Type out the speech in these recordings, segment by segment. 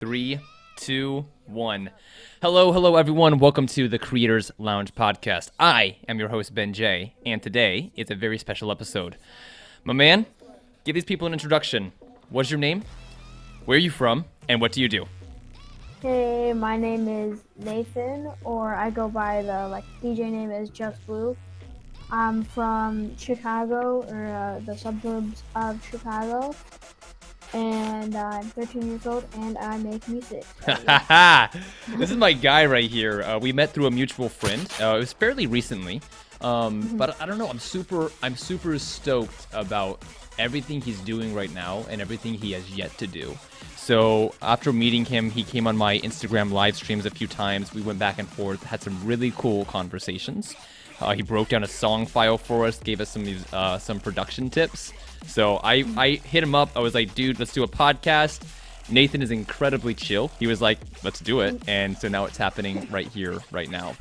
Three, two, one. Hello, everyone. Welcome to the Creators Lounge podcast. I am your host, Ben Jaye, and today it's a very special episode. My man, give these people an introduction. What's your name? Where are you from? And what do you do? Hey, my name is Nathan, or I go by the DJ name is Just Blue. I'm from Chicago, or the suburbs of Chicago, and I'm 13 years old, and I make music. So, yeah. This is my guy right here. We met through a mutual friend. It was fairly recently, but I don't know. I'm super stoked about everything he's doing right now and everything he has yet to do. So after meeting him, he came on my Instagram live streams a few times. We went back and forth, had some really cool conversations. He broke down a song file for us, gave us some production tips. So I hit him up. I was like, dude, let's do a podcast. Nathan is incredibly chill. He was like, let's do it. And so now it's happening right here, right now.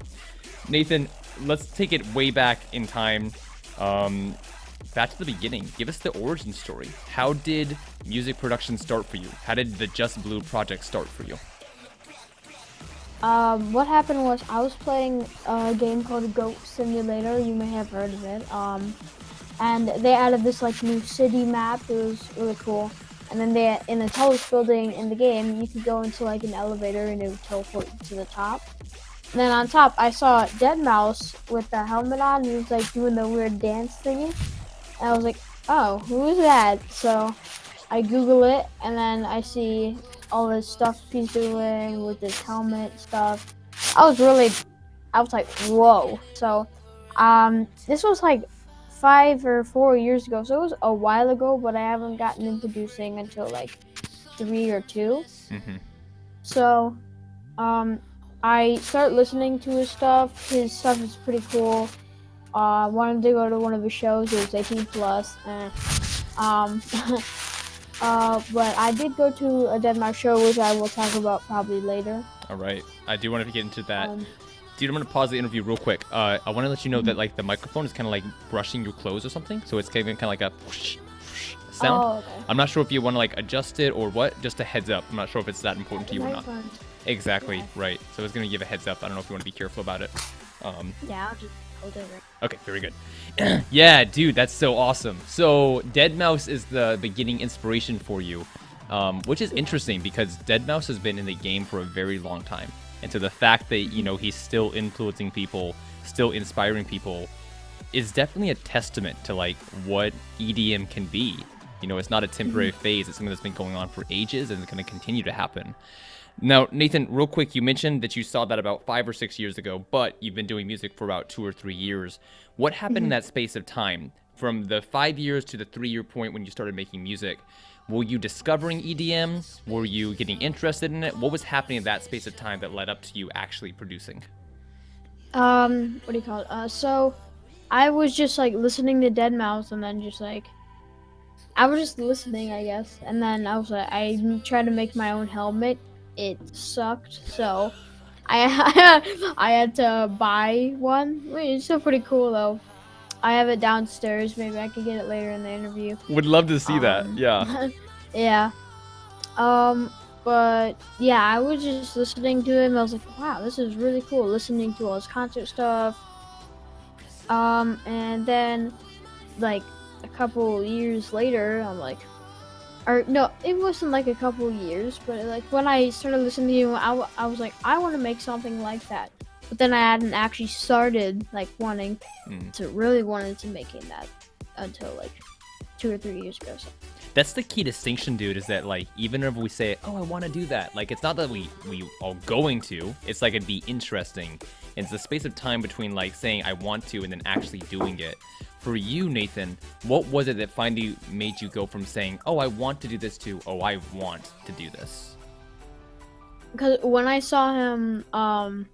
Nathan, let's take it way back in time. Back to the beginning. Give us the origin story. How did music production start for you? How did the Just Blue project start for you? What happened was I was playing a game called Goat Simulator. You may have heard of it. And they added this new city map. It was really cool. And then in the tallest building in the game, you could go into an elevator and it would teleport you to the top. And then on top, I saw deadmau5 with the helmet on. He was doing the weird dance thingy. And I was like, oh, who is that? So I Google it, and then I see all this stuff he's doing with this helmet stuff. I was like, whoa. So this was 5 or 4 years ago. So it was a while ago, but I haven't gotten into producing until 3 or 2. Mm-hmm. So I started listening to his stuff. His stuff is pretty cool. Wanted to go to one of his shows. It was 18 plus. But I did go to a deadmau5 show, which I will talk about probably later. All right. I do want to get into that. Dude, I'm going to pause the interview real quick. I want to let you know that the microphone is kind of brushing your clothes or something. So it's kind of like a whoosh, whoosh sound. Oh, okay. I'm not sure if you want to adjust it or what. Just a heads up. I'm not sure if it's that important to you or not. Exactly. Okay. Right. So it's going to give a heads up. I don't know if you want to be careful about it. Yeah, I'll just hold it right. Okay, very good. Yeah, dude, that's so awesome. So deadmau5 is the beginning inspiration for you, which is interesting because deadmau5 has been in the game for a very long time. And so the fact that, he's still influencing people, still inspiring people, is definitely a testament to what EDM can be. It's not a temporary phase. It's something that's been going on for ages and it's going to continue to happen. Now, Nathan, real quick, you mentioned that you saw that about 5 or 6 years ago, but you've been doing music for about 2 or 3 years. What happened in that space of time? From the 5 years to the 3-year point when you started making music, were you discovering EDM? Were you getting interested in it? What was happening in that space of time that led up to you actually producing? What do you call it? So I was just listening to deadmau5 and then I was just listening, I guess. And then I tried to make my own helmet. It sucked, so I had to buy one. It's still pretty cool though. I have it downstairs. Maybe I could get it later in the interview. Would love to see that. Yeah. Yeah. But yeah, I was just listening to him. I was like, wow, this is really cool. Listening to all his concert stuff. And then a couple years later, I'm like. Or no, it wasn't a couple years, but when I started listening to him, I was like, I want to make something like that. But then I hadn't actually started wanting to making that until 2 or 3 years ago. So. That's the key distinction, dude, is that even if we say, oh, I want to do that, it's not that we are going to, it's it'd be interesting. It's the space of time between saying I want to and then actually doing it. For you, Nathan, what was it that finally made you go from saying, oh, I want to do this to, oh, I want to do this? Because when I saw him, I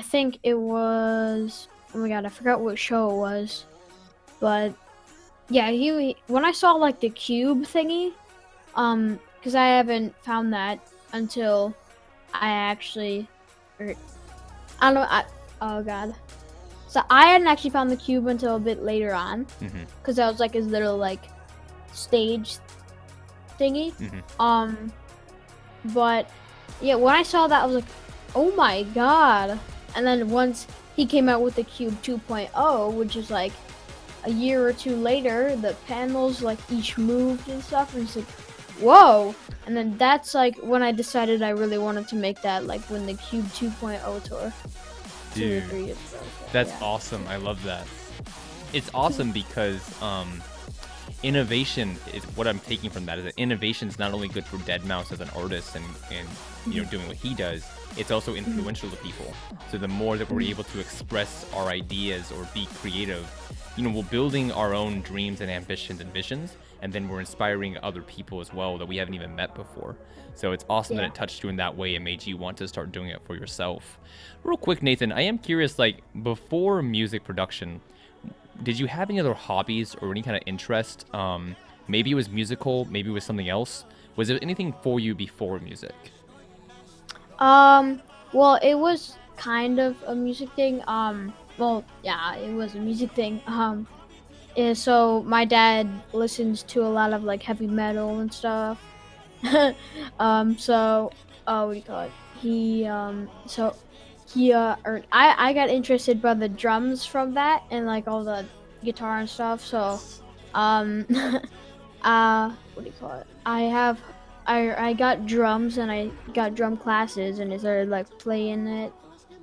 think it was, oh my god, I forgot what show it was. But yeah, when I saw the cube thingy, because I haven't found that until I actually, I don't know, oh god. So I hadn't actually found the cube until a bit later on, because that was his little stage thingy. But yeah, when I saw that, I was like, oh my god. And then once he came out with the Cube 2.0, which is like a year or two later, the panels like each moved and stuff, and it's like, whoa. And then that's like when I decided I really wanted to make that, like when the Cube 2.0 tour, two or Dude, 3 years ago. So, that's yeah. awesome. I love that. It's awesome because innovation is what I'm taking from that. Is that innovation is not only good for Deadmau5 as an artist and doing what he does, it's also influential to people. So the more that we're able to express our ideas or be creative, we're building our own dreams and ambitions and visions, and then we're inspiring other people as well that we haven't even met before. So it's awesome that Yeah. it touched you in that way and made you want to start doing it for yourself. Real quick, Nathan, I am curious, like before music production, did you have any other hobbies or any kind of interest? Maybe it was musical, maybe it was something else. Was there anything for you before music? Well, it was kind of a music thing. Well, yeah, it was a music thing. So my dad listens to a lot of like heavy metal and stuff. So what do you call it? Or I got interested by the drums from that and like all the guitar and stuff. So um what do you call it? I got drums and I got drum classes and I started like playing it.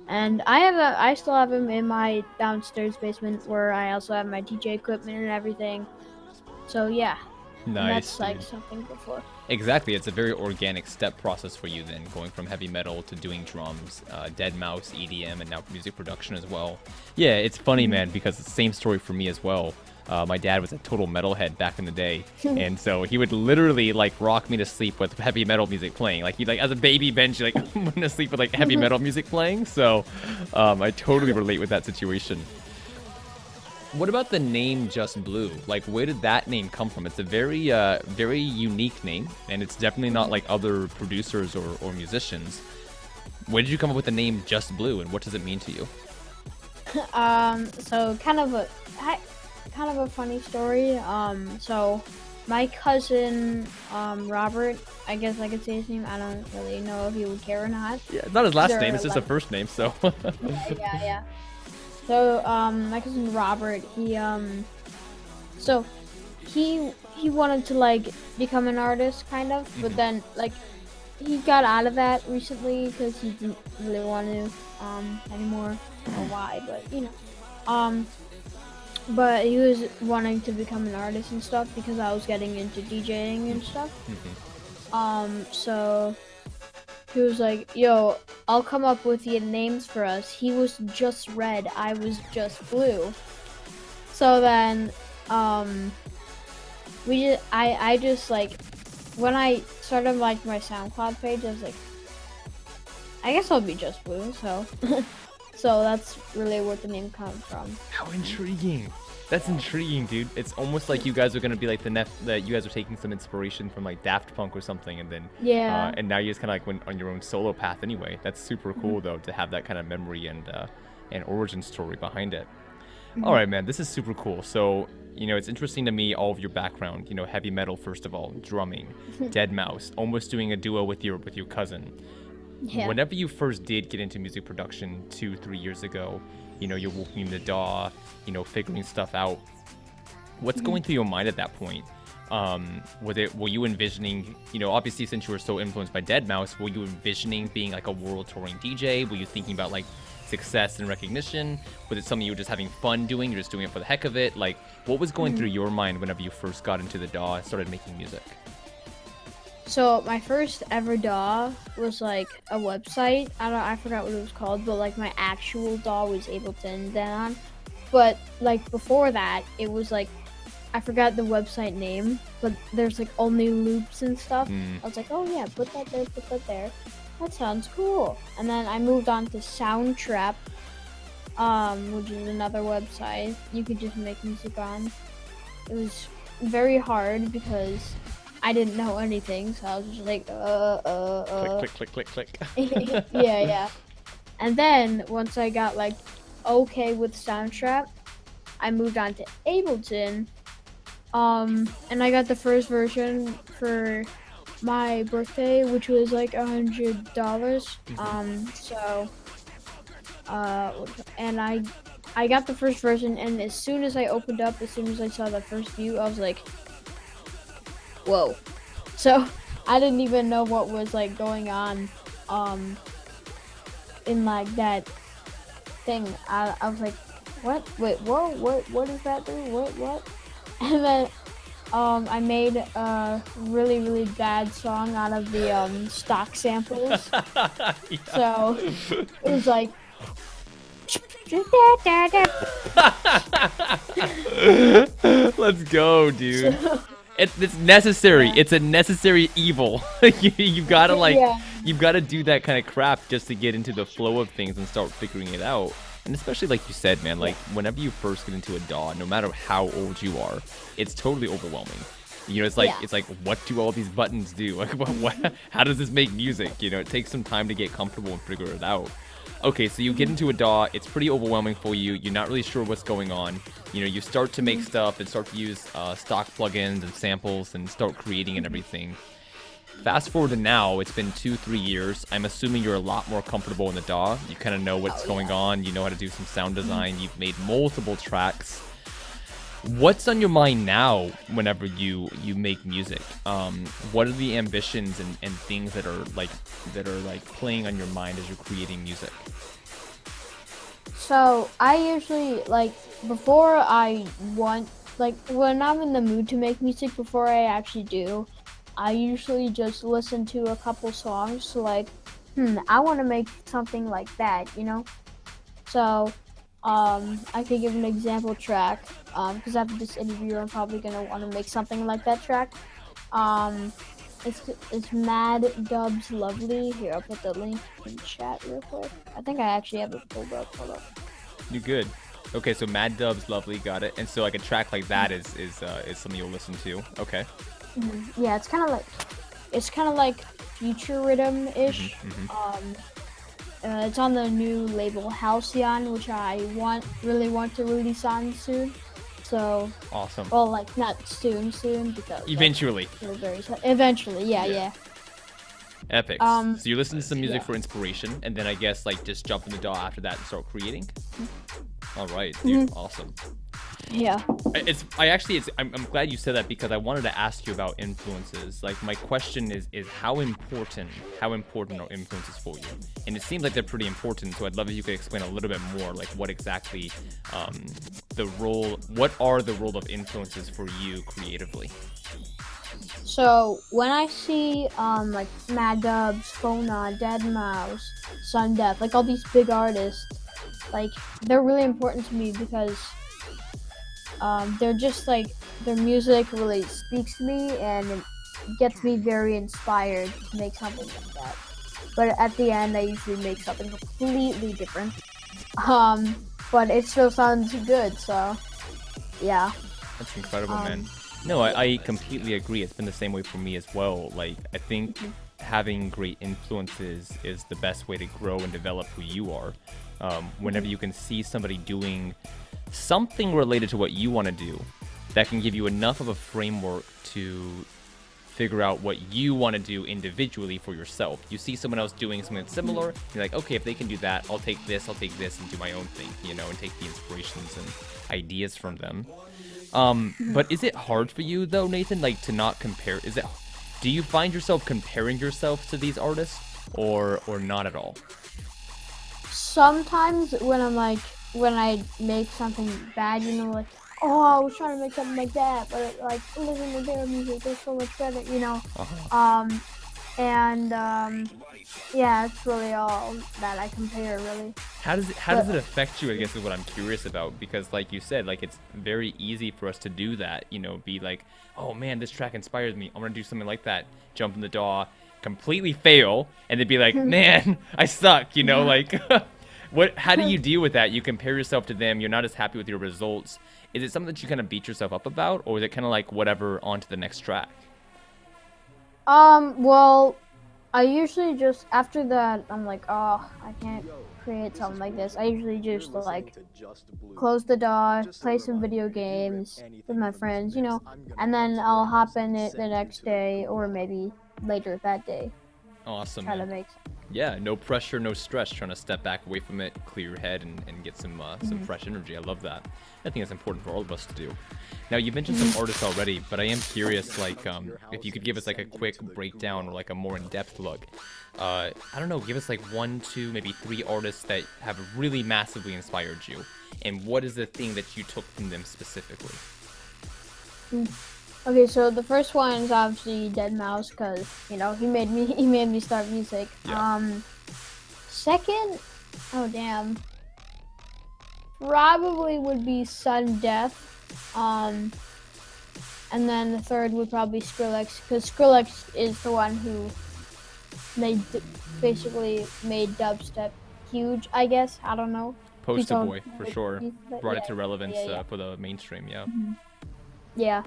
And I still have them in my downstairs basement where I also have my DJ equipment and everything. So yeah, and Nice, that's like dude. something before. Exactly, it's a very organic step process for you then, going from heavy metal to doing drums, Deadmau5, EDM, and now music production as well. Yeah, it's funny, man, because it's the same story for me as well. My dad was a total metalhead back in the day, and so he would literally like rock me to sleep with heavy metal music playing. Like he like as a baby Benji like went to sleep with like heavy metal music playing. So I totally relate with that situation. What about the name Just Blue? Like, where did that name come from? It's a very unique name, and it's definitely not like other producers or musicians. Where did you come up with the name Just Blue, and what does it mean to you? So kind of a funny story. So my cousin, Robert, I guess I could say his name. I don't really know if he would care or not. Yeah, it's not his last name; They're it's just a like, first name. So. yeah. So, my cousin Robert, so he wanted to like become an artist, kind of, but then like he got out of that recently because he didn't really want to anymore. I don't know why, but but he was wanting to become an artist and stuff because I was getting into DJing and stuff. So he was like, yo, I'll come up with the names for us. He was just red, I was just blue. So then, I just like, when I started like my SoundCloud page, I was like, I guess I'll be just blue, so. So that's really where the name comes from. How intriguing! That's intriguing, dude. It's almost like you guys are gonna be like that you guys are taking some inspiration from like Daft Punk or something, and then Yeah. and now you just kind of like went on your own solo path anyway. That's super cool though to have that kind of memory and origin story behind it. All right, man, this is super cool. So it's interesting to me all of your background. Heavy metal first of all, drumming, Deadmau5, almost doing a duo with your cousin. Yeah. Whenever you first did get into music production 2-3 years ago, you're walking in the DAW, figuring stuff out. What's going through your mind at that point? Were you envisioning, obviously since you were so influenced by Deadmau5, were you envisioning being like a world touring DJ? Were you thinking about like success and recognition? Was it something you were just having fun doing? You're just doing it for the heck of it? Like, what was going through your mind whenever you first got into the DAW and started making music? So my first ever DAW was like a website. I forgot what it was called, but like my actual DAW was Ableton then on. But like before that, it was like I forgot the website name, but there's like only loops and stuff. I was like, oh yeah, put that there, put that there. That sounds cool. And then I moved on to Soundtrap, which is another website you could just make music on. It was very hard because I didn't know anything, so I was just like, Click, click, click, click, click. yeah. And then once I got like okay with Soundtrap, I moved on to Ableton. And I got the first version for my birthday, which was like $100. Hmm. And I got the first version, and as soon as I opened up, as soon as I saw the first view, I was like, whoa. So I didn't even know what was like going on, um, in like that thing. I was like, what? Wait, whoa, what does that do? What? And then I made a really bad song out of the stock samples. Yeah. So it was like Let's go, dude. so, It's necessary. yeah. It's a necessary evil. You've got to like, Yeah. you've got to do that kind of crap just to get into the flow of things and start figuring it out. And especially like you said, man, Yeah. like whenever you first get into a DAW, no matter how old you are, it's totally overwhelming. You know, Yeah. it's like, what do all these buttons do? Like, how does this make music? You know, it takes some time to get comfortable and figure it out. Okay, so you get into a DAW, it's pretty overwhelming for you. You're not really sure what's going on. You know, you start to make stuff and start to use stock plugins and samples and start creating and everything. Fast forward to now, it's been 2, 3 years. I'm assuming you're a lot more comfortable in the DAW. You kind of know what's going on. You know how to do some sound design. You've made multiple tracks. What's on your mind now whenever you make music? What are the ambitions and things that are like playing on your mind as you're creating music? So I usually like before I want like when I'm in the mood to make music before I actually do, I usually just listen to a couple songs to like, I want to make something like that, you know? So I could give an example track because after this interview, I'm probably gonna want to make something like that track. Um, it's Mad Dub's Lovely. Here, I'll put the link in chat real quick. I think I actually have it pulled up. Hold up. You good? Okay, so Mad Dub's lovely, got it. And so like a track like that is something you'll listen to. Okay. Yeah, it's kind of like future rhythm Hmm. ish. Hmm. It's on the new label Halcyon, which I really want to release on soon. So, Awesome. well, like not soon, because like Eventually. we're eventually, yeah, Yeah. yeah. Epic. Um, So you listen to some music yeah, for inspiration, and then I guess like just jump in the DAW after that and start creating. All right, dude. Mhm. Awesome. Yeah. I'm glad you said that because I wanted to ask you about influences. Like my question is how important are influences for you? And it seems like they're pretty important. So I'd love if you could explain a little bit more, like what exactly what are the role of influences for you creatively? So when I see like Mad Dubs, Fona, Dead Mouse, Sun Death, like all these big artists, like they're really important to me because they're just like their music really speaks to me and it gets me very inspired to make something like that. But at the end, I usually make something completely different. Um, but it still sounds good, so yeah. That's incredible, man. Um, No, I completely agree. It's been the same way for me as well. Like, I think having great influences is the best way to grow and develop who you are. Whenever you can see somebody doing something related to what you want to do, that can give you enough of a framework to figure out what you want to do individually for yourself. You see someone else doing something that's similar, you're like, okay, if they can do that, I'll take this, and do my own thing, you know, and take the inspirations and ideas from them. But is it hard for you though, Nathan, like to not compare? Do you find yourself comparing yourself to these artists or not at all? Sometimes when I make something bad, you know, like oh, I was trying to make something like that, but like listen to their music, they're so much better, you know. Uh-huh. Um, and yeah, it's really all that I compare, really. How does But it affect you, I guess is what I'm curious about, because like you said, like it's very easy for us to do that, you know, be like, oh man, this track inspires me, I'm gonna do something like that, jump in the DAW, completely fail, and then be like, man, I suck, you know, like how do you deal with that? You compare yourself to them, you're not as happy with your results. Is it something that you kind of beat yourself up about, or is it kind of like whatever, on to the next track? well, I usually just after that I'm like, oh, I can't create something like this. I usually just like close the door, play some video games with my friends, you know, and then I'll hop in it the next day or maybe later that day. Awesome, Try to man. make. Yeah, no pressure, no stress. Trying to step back away from it, clear your head, and get some fresh energy. I love that. I think that's important for all of us to do. Now, you mentioned some artists already, but I am curious, like, if you could give us like a quick breakdown or like a more in-depth look. I don't know, give us like 1, 2, maybe 3 artists that have really massively inspired you, and what is the thing that you took from them specifically? Okay, so the first one is obviously Dead Mouse because he made me start music. Yeah. Second, oh damn, probably would be Sun Death. And then the third would probably be Skrillex because Skrillex is the one who basically made dubstep huge. I guess I don't know. Poster boy for sure. Brought Yeah, it to relevance yeah. for the mainstream. Yeah. Yeah.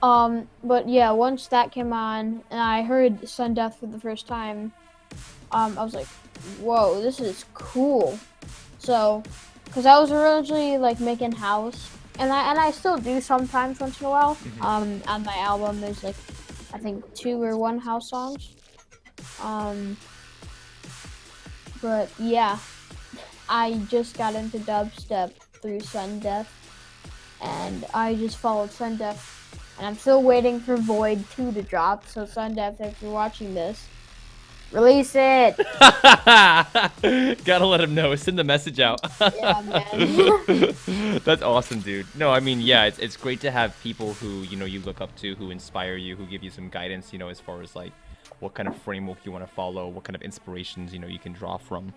But yeah, once that came on and I heard Sun Death for the first time, I was like, whoa, this is cool. So, because I was originally like making house, and I still do sometimes once in a while. On my album, there's like, I think 2 or 1 house songs. But yeah, I just got into dubstep through Sun Death, and I just followed Sun Death. And I'm still waiting for Void 2 to drop, so Sun Death, if you're watching this, release it! Gotta let him know. Send the message out. Yeah, man. That's awesome, dude. No, I mean, yeah, it's great to have people who, you look up to, who inspire you, who give you some guidance, as far as, like, what kind of framework you want to follow, what kind of inspirations, you can draw from.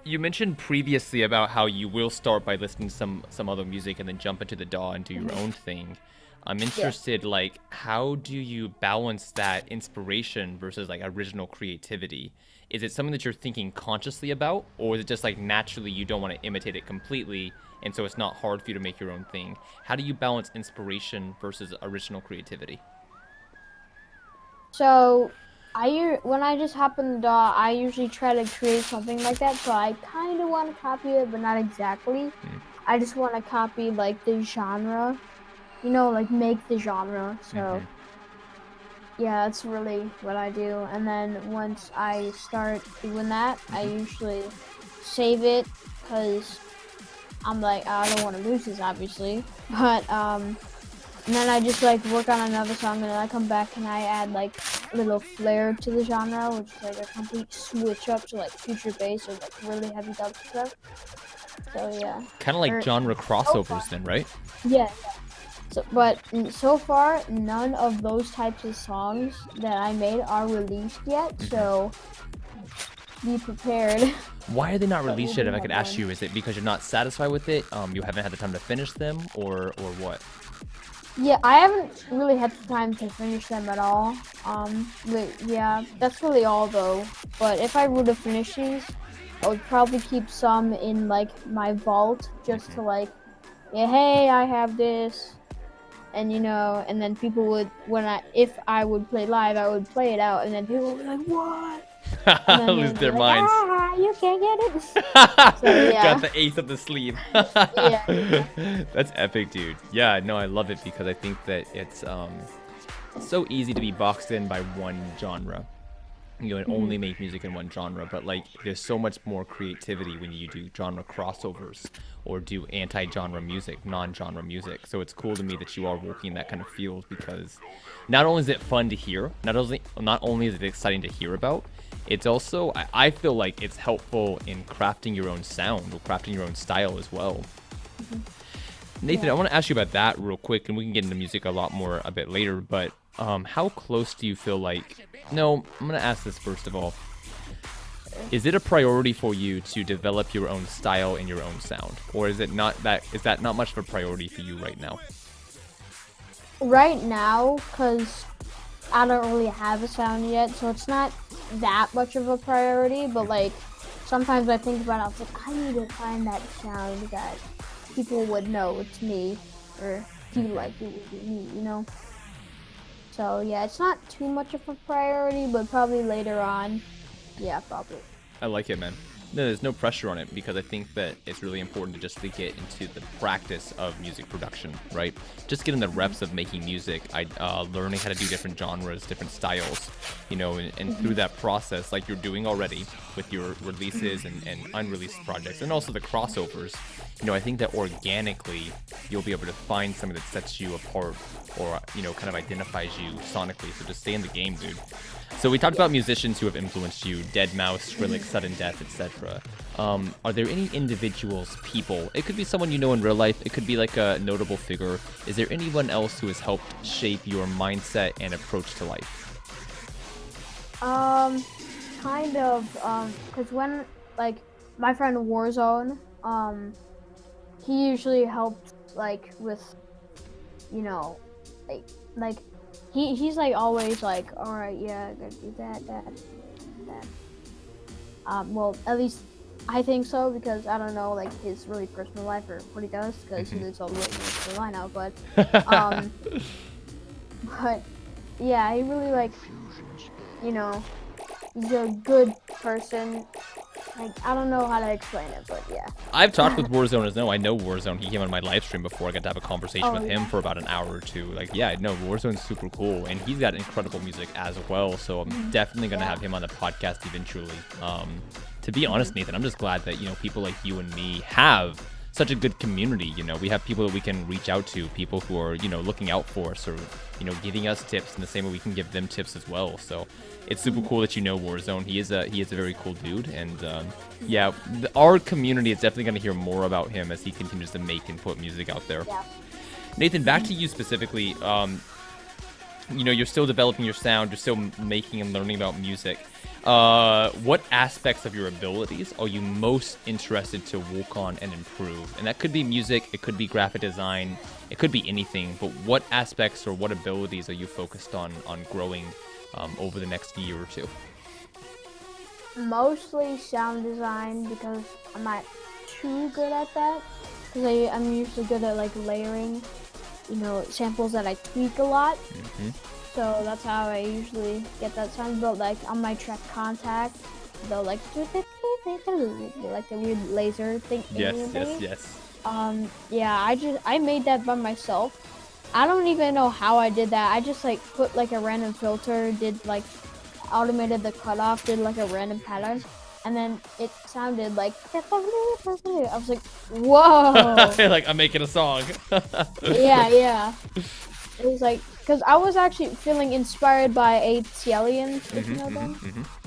You mentioned previously about how you will start by listening to some other music and then jump into the DAW and do your own thing. I'm interested, like, how do you balance that inspiration versus, like, original creativity? Is it something that you're thinking consciously about, or is it just, like, naturally you don't want to imitate it completely, and so it's not hard for you to make your own thing? How do you balance inspiration versus original creativity? So, when I just hop in the DAW, I usually try to create something like that. So I kind of want to copy it, but not exactly. I just want to copy like the genre, like make the genre. So yeah, that's really what I do. And then once I start doing that, I usually save it because I'm like, I don't want to lose this, obviously. But and then I just like work on another song, and then I come back and I add like a little flair to the genre, which is like a complete switch up to like future bass or like really heavy dubstep. So yeah. Kind of like genre crossovers, then, right? Yeah. But so far, none of those types of songs that I made are released yet. So be prepared. Why are they not released yet? If I could ask you, is it because you're not satisfied with it? You haven't had the time to finish them, or what? Yeah, I haven't really had the time to finish them at all. But yeah, that's really all though. But if I were to finish these, I would probably keep some in like my vault just to like, yeah, hey, I have this, and and then people would if I would play live, I would play it out, and then people would be like, what? And then Lose their like, minds. You can't get it. So, yeah. Got the ace up the sleeve. Yeah. That's epic, dude. Yeah, no, I love it because I think that it's so easy to be boxed in by one genre. And only make music in one genre, but like there's so much more creativity when you do genre crossovers or do anti-genre music, non-genre music. So it's cool to me that you are working in that kind of field because not only is it fun to hear, not only is it exciting to hear about, it's also, I feel like it's helpful in crafting your own sound or crafting your own style as well. Nathan, I want to ask you about that real quick, and we can get into music a bit later, but how close do you feel like... No, I'm going to ask this first of all. Is it a priority for you to develop your own style and your own sound? Or is that not much of a priority for you right now? Right now, because I don't really have a sound yet, so it's not that much of a priority, but like sometimes I think about it, I was like, I need to find that sound that people would know it's me, or feel like it would be me, So yeah, it's not too much of a priority, but probably later on, yeah, probably. I like it, man. No, there's no pressure on it because I think that it's really important to just to get into the practice of music production, right? Just getting the reps of making music, learning how to do different genres, different styles, and through that process, like you're doing already with your releases and unreleased projects, and also the crossovers. I think that organically you'll be able to find something that sets you apart or kind of identifies you sonically. So just stay in the game, dude. So we talked about musicians who have influenced you, Deadmau5, Skrillex, Sudden Death, etc. Are there any individuals, people? It could be someone you know in real life. It could be like a notable figure. Is there anyone else who has helped shape your mindset and approach to life? Kind of. Cause when like my friend Warzone, he usually helped like with you know, like like he's like always like, all right, yeah, I gotta do that. Well, at least I think so because I don't know like his really personal life or what he does because he lives all the way in North Carolina. Um, but yeah, he really like you know he's a good person. Like I don't know how to explain it, but yeah. I've talked with Warzone as no. I know Warzone. He came on my live stream before. I got to have a conversation with him for about an hour or two. Like, yeah, no, Warzone's super cool, and he's got incredible music as well. So I'm definitely gonna have him on the podcast eventually. To be honest, Nathan, I'm just glad that people like you and me have such a good community. We have people that we can reach out to, people who are looking out for us or giving us tips in the same way we can give them tips as well. So it's super cool that Warzone. He is a very cool dude, and yeah, our community is definitely going to hear more about him as he continues to make and put music out there. Yeah. Nathan, back to you specifically. You're still developing your sound. You're still making and learning about music. What aspects of your abilities are you most interested to work on and improve? And that could be music, it could be graphic design, it could be anything. But what aspects or what abilities are you focused on growing over the next year or two? Mostly sound design because I'm not too good at that. Because I'm usually good at like layering, samples that I tweak a lot. So that's how I usually get that sound. But like on my track Contact, they'll like like the weird laser thing. Yes. Yeah, I made that by myself. I don't even know how I did that. I just like put like a random filter, did like automated the cutoff, did like a random pattern, and then it sounded like I was like, whoa. Like I'm making a song. Yeah. It was like, because I was actually feeling inspired by Aliens, if you know them.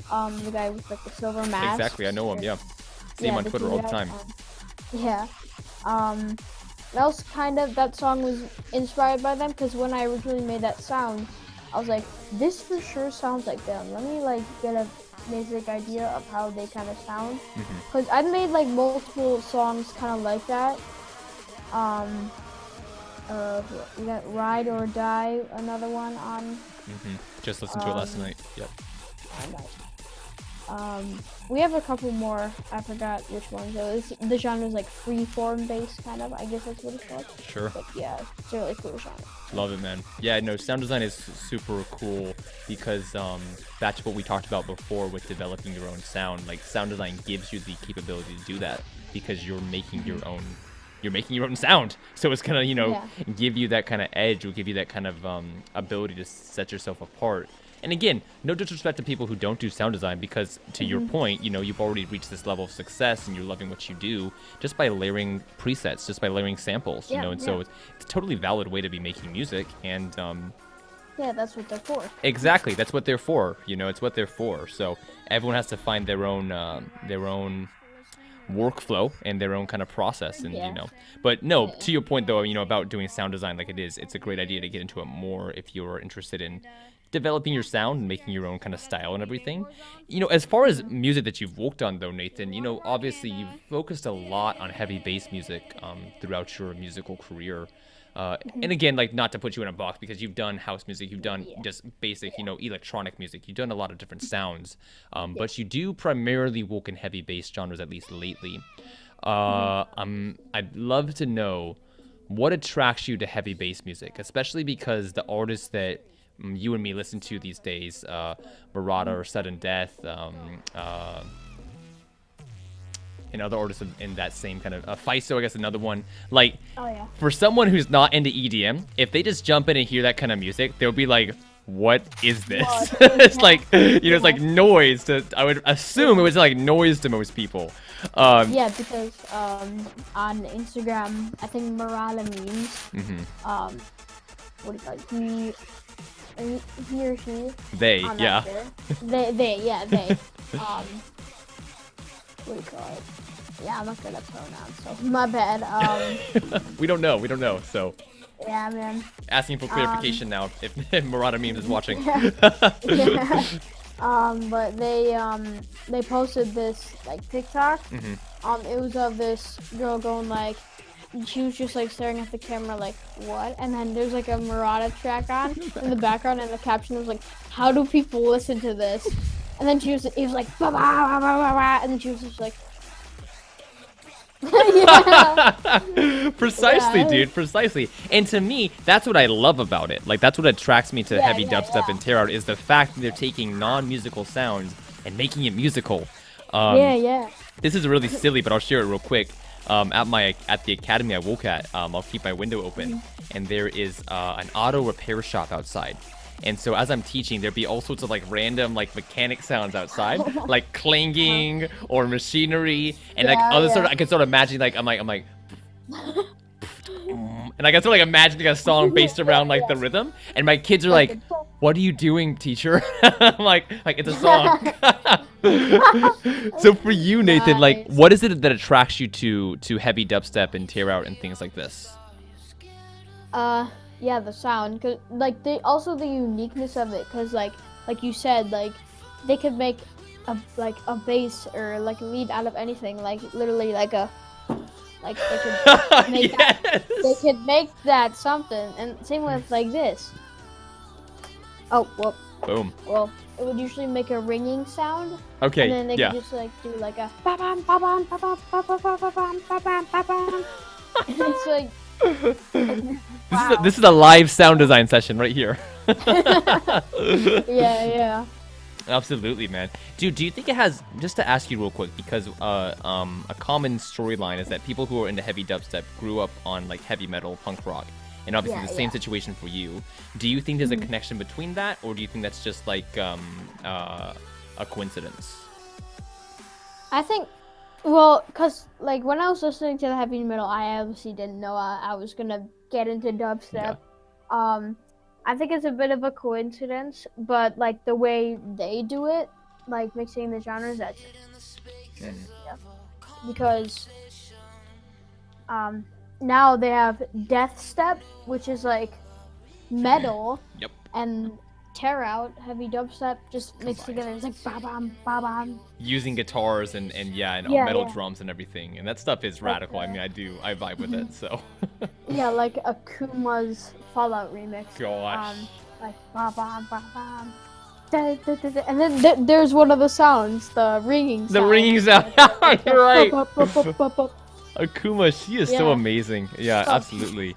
The guy with like the silver mask. Exactly, I know him, yeah. See him on Twitter all the time. Yeah. That was that song was inspired by them, because when I originally made that sound, I was like, this for sure sounds like them. Let me like get a basic idea of how they kind of sound. Because I've made like multiple songs kind of like that. We got Ride or Die, another one on. Just listened to it last night. Yep. We have a couple more. I forgot which ones. The genre is like freeform based, kind of. I guess that's what it's called. Sure. But yeah, it's a really cool genre. Love it, man. Yeah, no, sound design is super cool because that's what we talked about before with developing your own sound. Like sound design gives you the capability to do that because you're making your own. You're making your own sound, so it's gonna, give you that kind of edge, will give you that kind of ability to set yourself apart. And again, no disrespect to people who don't do sound design, because to your point, you've already reached this level of success and you're loving what you do just by layering presets, just by layering samples, so it's a totally valid way to be making music. And yeah, that's what they're for. Exactly, that's what they're for. It's what they're for. So everyone has to find their own workflow and their own kind of process, and but no, to your point though, about doing sound design, like it's a great idea to get into it more if you're interested in developing your sound and making your own kind of style and everything. As far as music that you've worked on though, Nathan, obviously you've focused a lot on heavy bass music throughout your musical career. And again, like, not to put you in a box, because you've done house music, you've done just basic, electronic music, you've done a lot of different sounds, but you do primarily work in heavy bass genres, at least lately. I'd love to know what attracts you to heavy bass music, especially because the artists that you and me listen to these days, Murata or Sudden Death, and other artists in that same kind of Faiso, I guess another one. Like, Oh yeah. for someone who's not into EDM, if they just jump in and hear that kind of music, they'll be like, "What is this?" What? It's Yeah. like, you know, it's like noise. I would assume it was like noise to most people. Yeah, because on Instagram, I think Murata memes. What do you call it? He or she. They, on yeah. Twitter. They. What do you call it? Yeah, I'm not good at pronouns, so my bad. We don't know. So Yeah, man. asking for clarification now if Murata memes is watching. Yeah. But they posted this like TikTok. It was of this girl going like, she was just like staring at the camera like, what? And then there's like a Murata track on in the background, and the caption was like, how do people listen to this? And then it was like, ba ba ba ba ba ba, and then she was just like, yeah. Precisely, Yeah. dude, precisely. And to me, that's what I love about it. Like, that's what attracts me to Yeah, heavy yeah, dubstep yeah. and tear out, is the fact that they're taking non-musical sounds and making it musical. Yeah. This is really silly, but I'll share it real quick. At the academy I woke at, I'll keep my window open, and there is an auto repair shop outside. And so as I'm teaching, there'd be all sorts of like random like mechanic sounds outside, like clanging or machinery, and like Yeah, other yeah. sort of, I can sort of imagine like I'm like, and I can sort of like imagining a song based around like the rhythm, and my kids are like, "What are you doing, teacher?" I'm like it's a song. So for you, Nathan, like, Nice. what is it that attracts you to heavy dubstep and tear out and things like this? Yeah, the sound, cause like the uniqueness of it, cause like you said, like they could make a bass or like a lead out of anything, like literally like they could make that, they could make that something, and same with like this. Oh Boom. well, it would usually make a ringing sound, Okay. and then they Yeah. could just like do like a ba bam ba bam ba bam ba bam ba bam ba bam ba bam. And it's like. This is a live sound design session right here. Yeah. Absolutely, man. Dude, do you think it has, just to ask you real quick, because a common storyline is that people who are into heavy dubstep grew up on like heavy metal, punk rock, and obviously Yeah, the same yeah. situation for you. Do you think there's a connection between that, or do you think that's just like a coincidence? I think, well, cause like when I was listening to the heavy metal, I obviously didn't know I was gonna get into dubstep. I think it's a bit of a coincidence, but like the way they do it, like mixing the genres, that's yeah. Because now they have death step, which is like metal, Yep. and tear out heavy dubstep just mixed together. It's like ba bam ba bam. Using guitars and Yeah, metal yeah. drums and everything, and that stuff is radical. I mean, I vibe with it. So. Yeah, like Akuma's Fallout remix. Gosh. Like ba bam ba bam. Da, da, da, da. And then there's one of the sounds, the ringing sound. The ringing sound. You're right. Yeah. Akuma, she is so Yeah. amazing. Yeah, absolutely.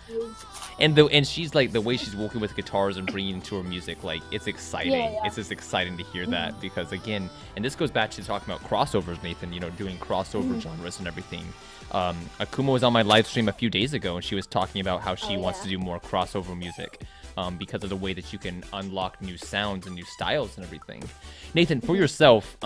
And she's like, the way she's working with guitars and bringing into her music, like, it's exciting. Yeah. It's just exciting to hear that, because again, and this goes back to talking about crossovers, Nathan, you know, doing crossover genres and everything. Akuma was on my live stream a few days ago, and she was talking about how she wants to do more crossover music, because of the way that you can unlock new sounds and new styles and everything. Nathan, for yourself,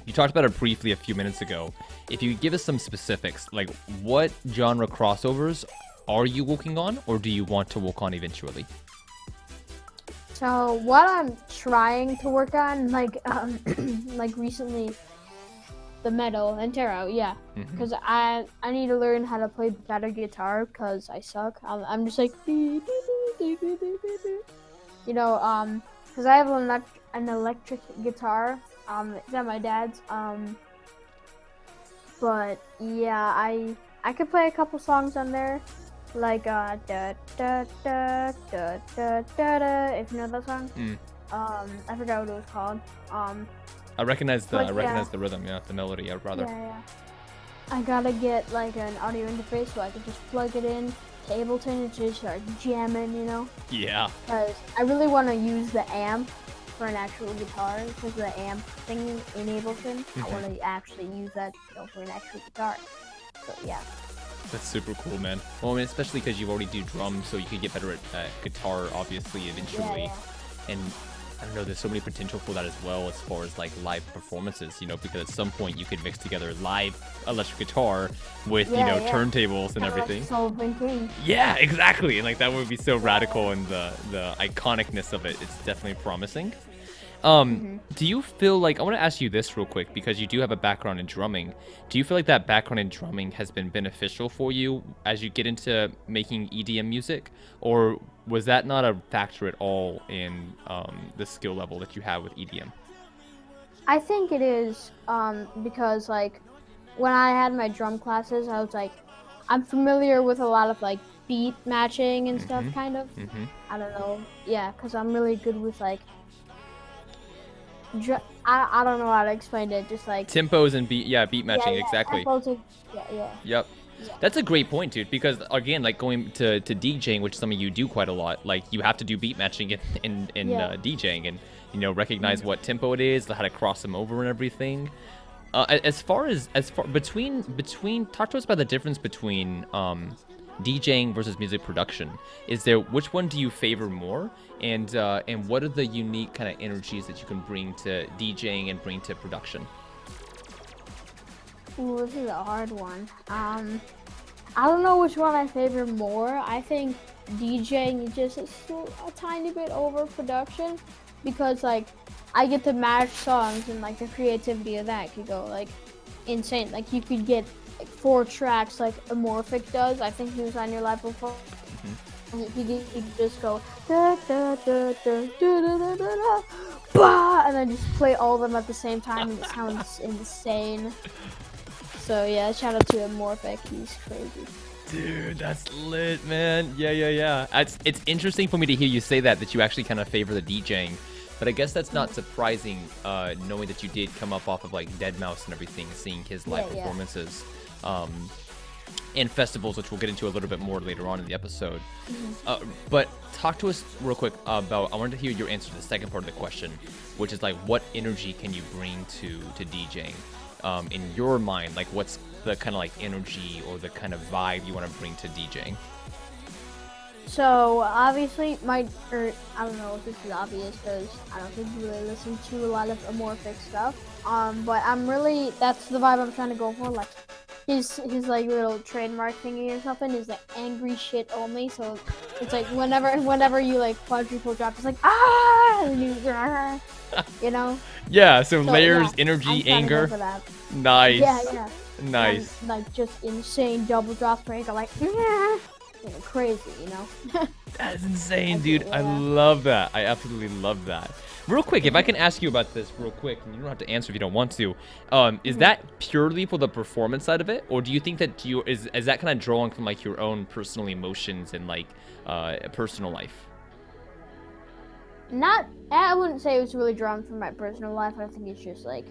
you talked about it briefly a few minutes ago. If you could give us some specifics, like what genre crossovers are you working on, or do you want to work on eventually? So what I'm trying to work on, like like recently, the metal and tarot, yeah, because I need to learn how to play better guitar, because I suck. I'm just like, you know, because I have an electric guitar, it's at my dad's, but yeah, I could play a couple songs on there, like da da da da da da da, if you know that song. I forgot what it was called. I recognize the But, the rhythm, yeah, the melody, rather. Yeah. I gotta get like an audio interface so I can just plug it in to Ableton and just start jamming, you know? Yeah. Because I really want to use the amp for an actual guitar because the amp thing enables him. I want to actually use that, for an actual guitar. So yeah. That's super cool, man. Well, I mean, especially because you already do drums, so you could get better at guitar, obviously, eventually. Yeah. And I don't know, there's so many potential for that as well, as far as like live performances, because at some point you could mix together live electric guitar with, turntables and everything. Yeah, exactly. And like that would be so radical, and the iconicness of it, it's definitely promising. Do you feel like, I want to ask you this real quick, because you do have a background in drumming. Do you feel like that background in drumming has been beneficial for you as you get into making EDM music, or was that not a factor at all in the skill level that you have with EDM? I think it is, because like when I had my drum classes, I was like, I'm familiar with a lot of like beat matching and stuff, kind of. I don't know, yeah, because I'm really good with like I don't know how to explain it. Just like tempos and beat matching, exactly. Yeah. Yep. That's a great point, dude, because again, like going to DJing, which some of you do quite a lot, like you have to do beat matching in DJing, and recognize what tempo it is, how to cross them over and everything. As far between talk to us about the difference between DJing versus music production. Which one do you favor more, and what are the unique kind of energies that you can bring to DJing and bring to production? Ooh, this is a hard one. I don't know which one I favor more. I think DJing just is still a tiny bit over production, because like I get to match songs, and like the creativity of that could go like insane. Like you could get like 4 tracks like Amorphic does. I think he was on your live before. He could just go da da da da da da da da, bah, and then just play all of them at the same time, and it sounds insane. So yeah, shout out to Amorphic. He's crazy. Dude, that's lit, man. Yeah. It's interesting for me to hear you say that you actually kind of favor the DJing. But I guess that's not surprising, knowing that you did come up off of like deadmau5 and everything, seeing his live performances in festivals, which we'll get into a little bit more later on in the episode. But talk to us real quick about, I wanted to hear your answer to the second part of the question, which is like, what energy can you bring to DJing? In your mind, like what's the kind of like energy or the kind of vibe you want to bring to DJing? So obviously, I don't know if this is obvious because I don't think you really listen to a lot of Amorphic stuff. But that's the vibe I'm trying to go for. Like his like little trademark thingy or something is like angry shit only. So it's like whenever you like quadruple drop, it's like and you know. Yeah. So layers, energy, anger. Nice. Yeah. Nice. And, like just insane double drops where you go like crazy, That's insane, dude. I love that. I absolutely love that. Real quick, if I can ask you about this real quick, and you don't have to answer if you don't want to, is that purely for the performance side of it, or do you think that is that kind of drawing from like your own personal emotions and like personal life? I wouldn't say it was really drawn from my personal life. I think it's just like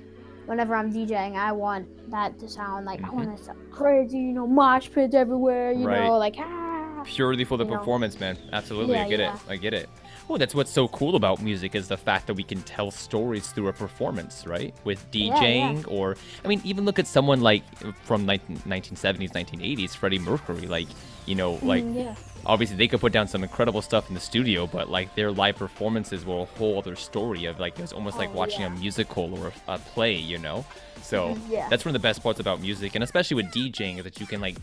whenever I'm DJing, I want that to sound like I want to sound crazy, mosh pits everywhere, like purely for the performance, man. Absolutely. Yeah, I get it. Oh, that's what's so cool about music, is the fact that we can tell stories through a performance, right? With DJing, or I mean, even look at someone like from 1970s, 1980s, Freddie Mercury, like, obviously they could put down some incredible stuff in the studio, but like their live performances were a whole other story of like, it was almost like watching a musical or a play, So that's one of the best parts about music, and especially with DJing, is that you can like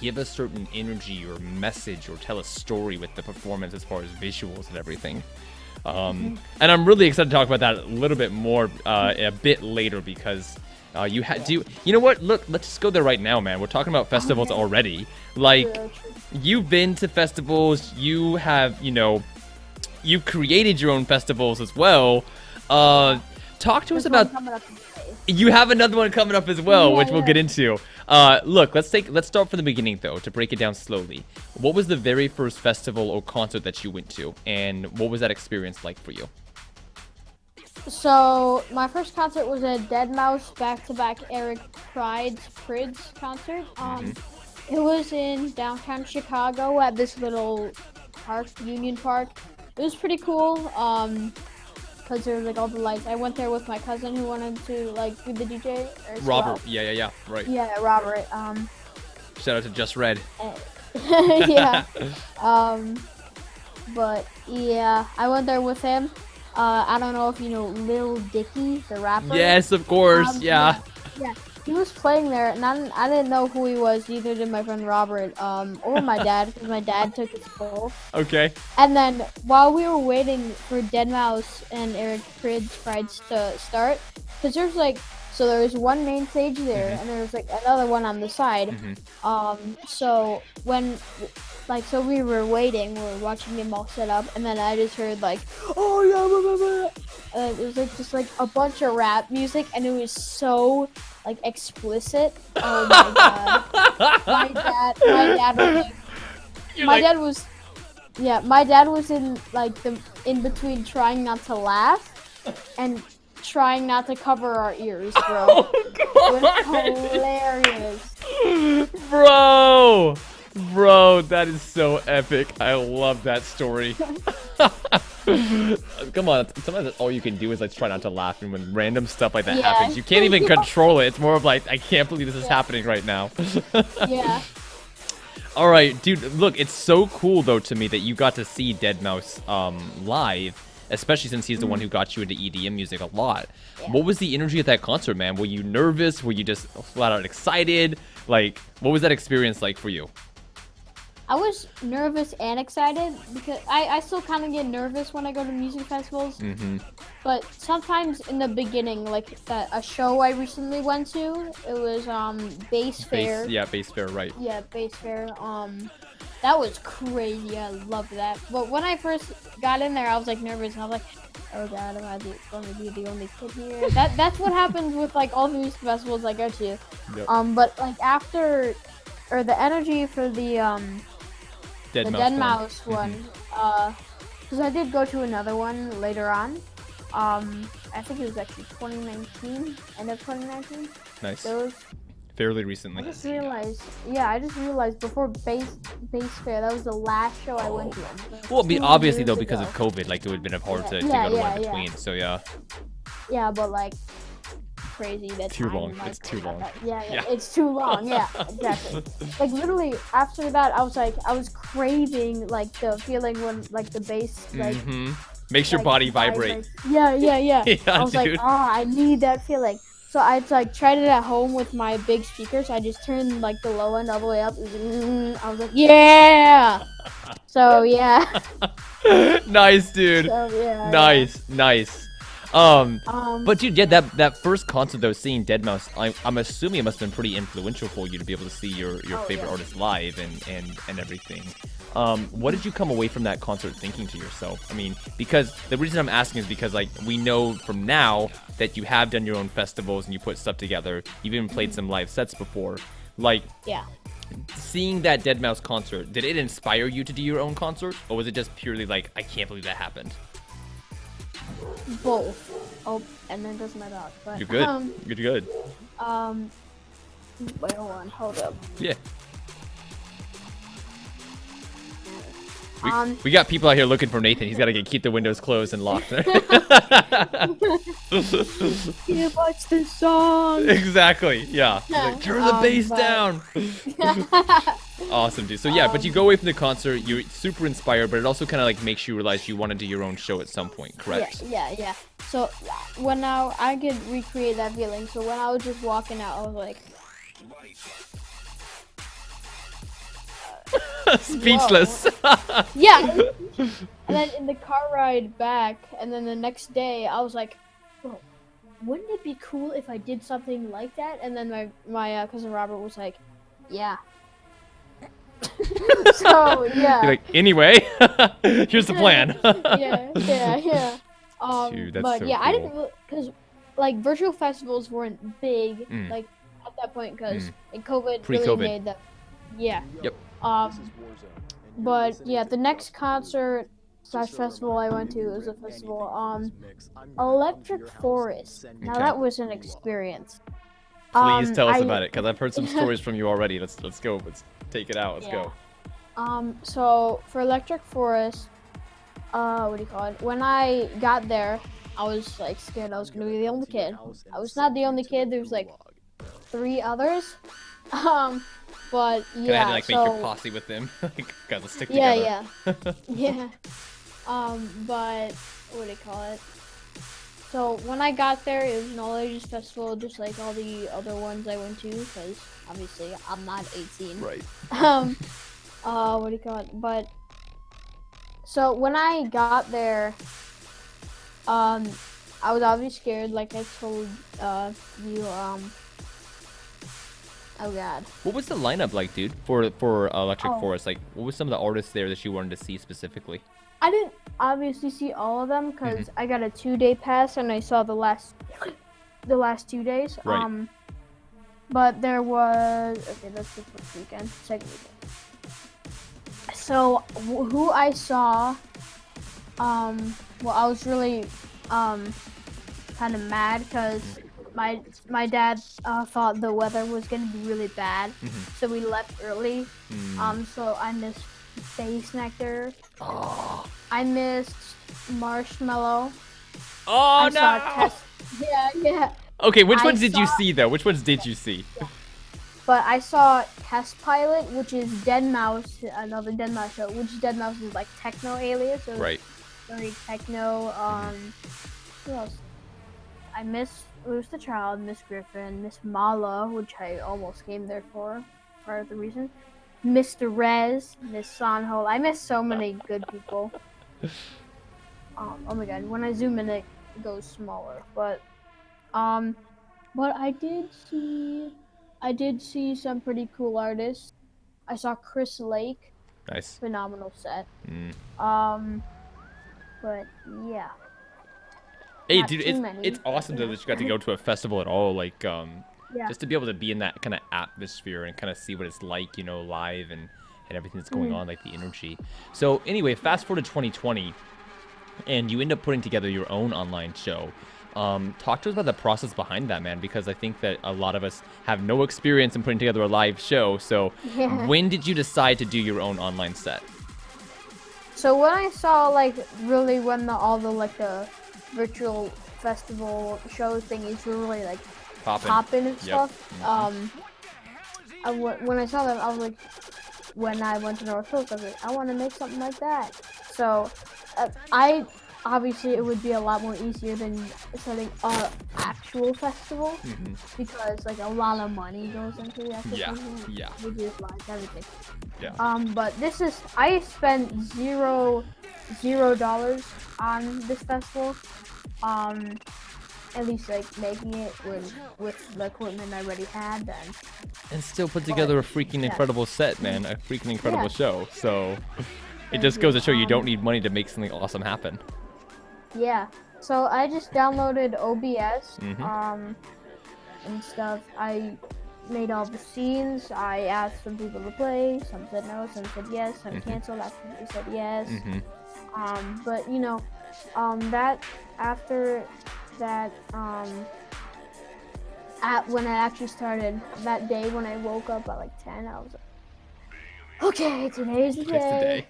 give a certain energy or message or tell a story with the performance as far as visuals and everything. And I'm really excited to talk about that a little bit more a bit later, because you know what? Look, let's just go there right now, man. We're talking about festivals already. Like, you've been to festivals. You have, you created your own festivals as well. Talk to us about. You have another one coming up as well, which we'll get into. Look, let's start from the beginning though, to break it down slowly. What was the very first festival or concert that you went to, and what was that experience like for you? So my first concert was a deadmau5 back-to-back Eric Prydz concert. It was in downtown Chicago at this little park, Union Park. It was pretty cool. because there was like all the lights. I went there with my cousin who wanted to like be the DJ. As Robert. well. Yeah. Right. Yeah, Robert. Shout out to Just Red. Yeah. But yeah, I went there with him. I don't know if you know Lil Dicky, the rapper. Yes, of course. Yeah. Yeah. He was playing there, and I didn't know who he was. Neither did my friend Robert, or my dad, because my dad took his bowl. Okay. And then while we were waiting for Deadmau5 and Eric Prydz to start, because there's like, so there was one main stage there, and there was like another one on the side. So when, like, so we were waiting, we were watching them all set up, and then I just heard like, oh yeah, blah, blah, blah. It was like just like a bunch of rap music, and it was so like explicit. Oh my god, my dad was like, my dad was in like in between trying not to laugh and trying not to cover our ears, bro. Oh, it was hilarious. Bro, that is so epic. I love that story. Come on, sometimes that's all you can do is like try not to laugh, and when random stuff like that happens, you can't even control it. It's more of like, I can't believe this is happening right now. Yeah. All right, dude, look, it's so cool though to me that you got to see Deadmau5 live, especially since he's the one who got you into EDM music a lot. Yeah. What was the energy at that concert, man? Were you nervous? Were you just flat out excited? Like, what was that experience like for you? I was nervous and excited because I still kind of get nervous when I go to music festivals. But sometimes in the beginning, like a show I recently went to, it was Bass Fair. Yeah, Bass Fair, right. Yeah, Bass Fair. That was crazy. I loved that. But when I first got in there, I was like nervous. And I was like, oh god, am I going to be the only kid here? That's what happens with like all the music festivals I go to. Yep. But like after, or the energy for the Deadmau5 one, because I did go to another one later on. I think it was actually 2019, end of 2019. Nice. Those. Fairly recently. I just realized before Bass Fair, that was the last show I went to. Like Well, obviously though, ago. because of COVID, like it would have been hard to go to one in between. So yeah. Yeah, but like crazy. That's too long. Like, it's too long. Yeah, it's too long. Yeah, exactly. Like literally after that, I was craving like the feeling when like the bass like makes your body vibrate. Yeah. Yeah, I was like, oh, I need that feeling. So I like tried it at home with my big speakers. I just turned like the low end all the way up. I was like, yeah. So yeah. Nice, dude. So, yeah, nice. But dude, yeah, that first concert though, seeing Deadmau5, I'm assuming it must have been pretty influential for you to be able to see your favorite artist live and everything. What did you come away from that concert thinking to yourself? I mean, because the reason I'm asking is because like we know from now that you have done your own festivals and you put stuff together. You've even played some live sets before. Like, seeing that Deadmau5 concert, did it inspire you to do your own concert, or was it just purely like, I can't believe that happened? Both. Oh, and then does my dog. But, You're good. You're good. Wait, hold up. Yeah. We got people out here looking for Nathan. He's got to keep the windows closed and locked. You watch this song. Exactly. Yeah. Like, turn the bass down. Awesome, dude. So yeah, but you go away from the concert. You're super inspired, but it also kind of like makes you realize you want to do your own show at some point, correct? Yeah. So when I could recreate that feeling. So when I was just walking out, I was like. Speechless. Yeah. And then in the car ride back, and then the next day, I was like, "Bro, wouldn't it be cool if I did something like that?" And then my cousin Robert was like, "Yeah." So yeah. You're like, anyway, here's the plan. Yeah. Dude, that's but so yeah, cool. I didn't because like virtual festivals weren't big like at that point because COVID really made that. Yeah. Yep. But yeah, the next concert / festival I went to was a festival, Electric Forest. Now that was an experience. Please tell us about it, because I've heard some stories from you already. Let's go. Let's take it out. Let's go. So for Electric Forest, what do you call it? When I got there, I was like scared I was gonna be the only kid. I was not the only kid. There's like 3 others. But Kind of had to yeah, like make your posse with them. Like, gotta stick yeah, together. yeah. But what do you call it? So when I got there, it was an all ages festival, just like all the other ones I went to, because obviously I'm not 18. Right. What do you call it? But so when I got there, I was obviously scared, like I told you. Oh God. What was the lineup like, dude, for Electric Oh. Forest? Like, what was some of the artists there that you wanted to see specifically? I didn't obviously see all of them because I got a 2-day pass and I saw the last 2 days. Right. But there was that's the first weekend, second weekend. So who I saw, well, I was really kind of mad because my dad thought the weather was gonna be really bad, so we left early. So I missed Face Nectar. I missed Marshmallow. Oh I saw yeah. Okay, which I ones did you saw- see though? Which ones did you see? But I saw Test Pilot, which is Deadmau5, another Deadmau5 show, which Deadmau5 is like techno alias, so Right. very techno. Who else? I missed Lose the Child, Miss Griffin, Miss Mala, which I almost came there for part of the reason. Mr. Rez, Miss Sonhole. I missed so many good people. Oh my god, when I zoom in it goes smaller. But I did see some pretty cool artists. I saw Chris Lake, Nice. phenomenal set. But yeah. Hey, Not dude, too many, it's awesome you though know. that you got to go to a festival at all. Like, Yeah. just to be able to be in that kind of atmosphere and kind of see what it's like, you know, live and everything that's going on, like the energy. So anyway, fast forward to 2020, and you end up putting together your own online show. Talk to us about the process behind that, man, because I think that a lot of us have no experience in putting together a live show. So Yeah. when did you decide to do your own online set? So when I saw like really when all the like the virtual festival show thingies were really like popping and stuff, when I saw them, I was like, when I went to North Coast, I was like, I want to make something like that. So I obviously it would be a lot more easier than setting a actual festival because like a lot of money goes into the actual festival. Yeah. Videos, lights, everything. Yeah. But this is I spent $0 on this festival. At least like making it with the equipment I already had then. And still put together a freaking incredible set, man. A freaking incredible show. So it just goes to show you don't need money to make something awesome happen. Yeah. So I just downloaded OBS and stuff. I made all the scenes. I asked some people to play. Some said no. Some said yes. Some canceled after they said yes. But you know, that after that, when I actually started that day when I woke up at like 10, I was like, okay, today's the day.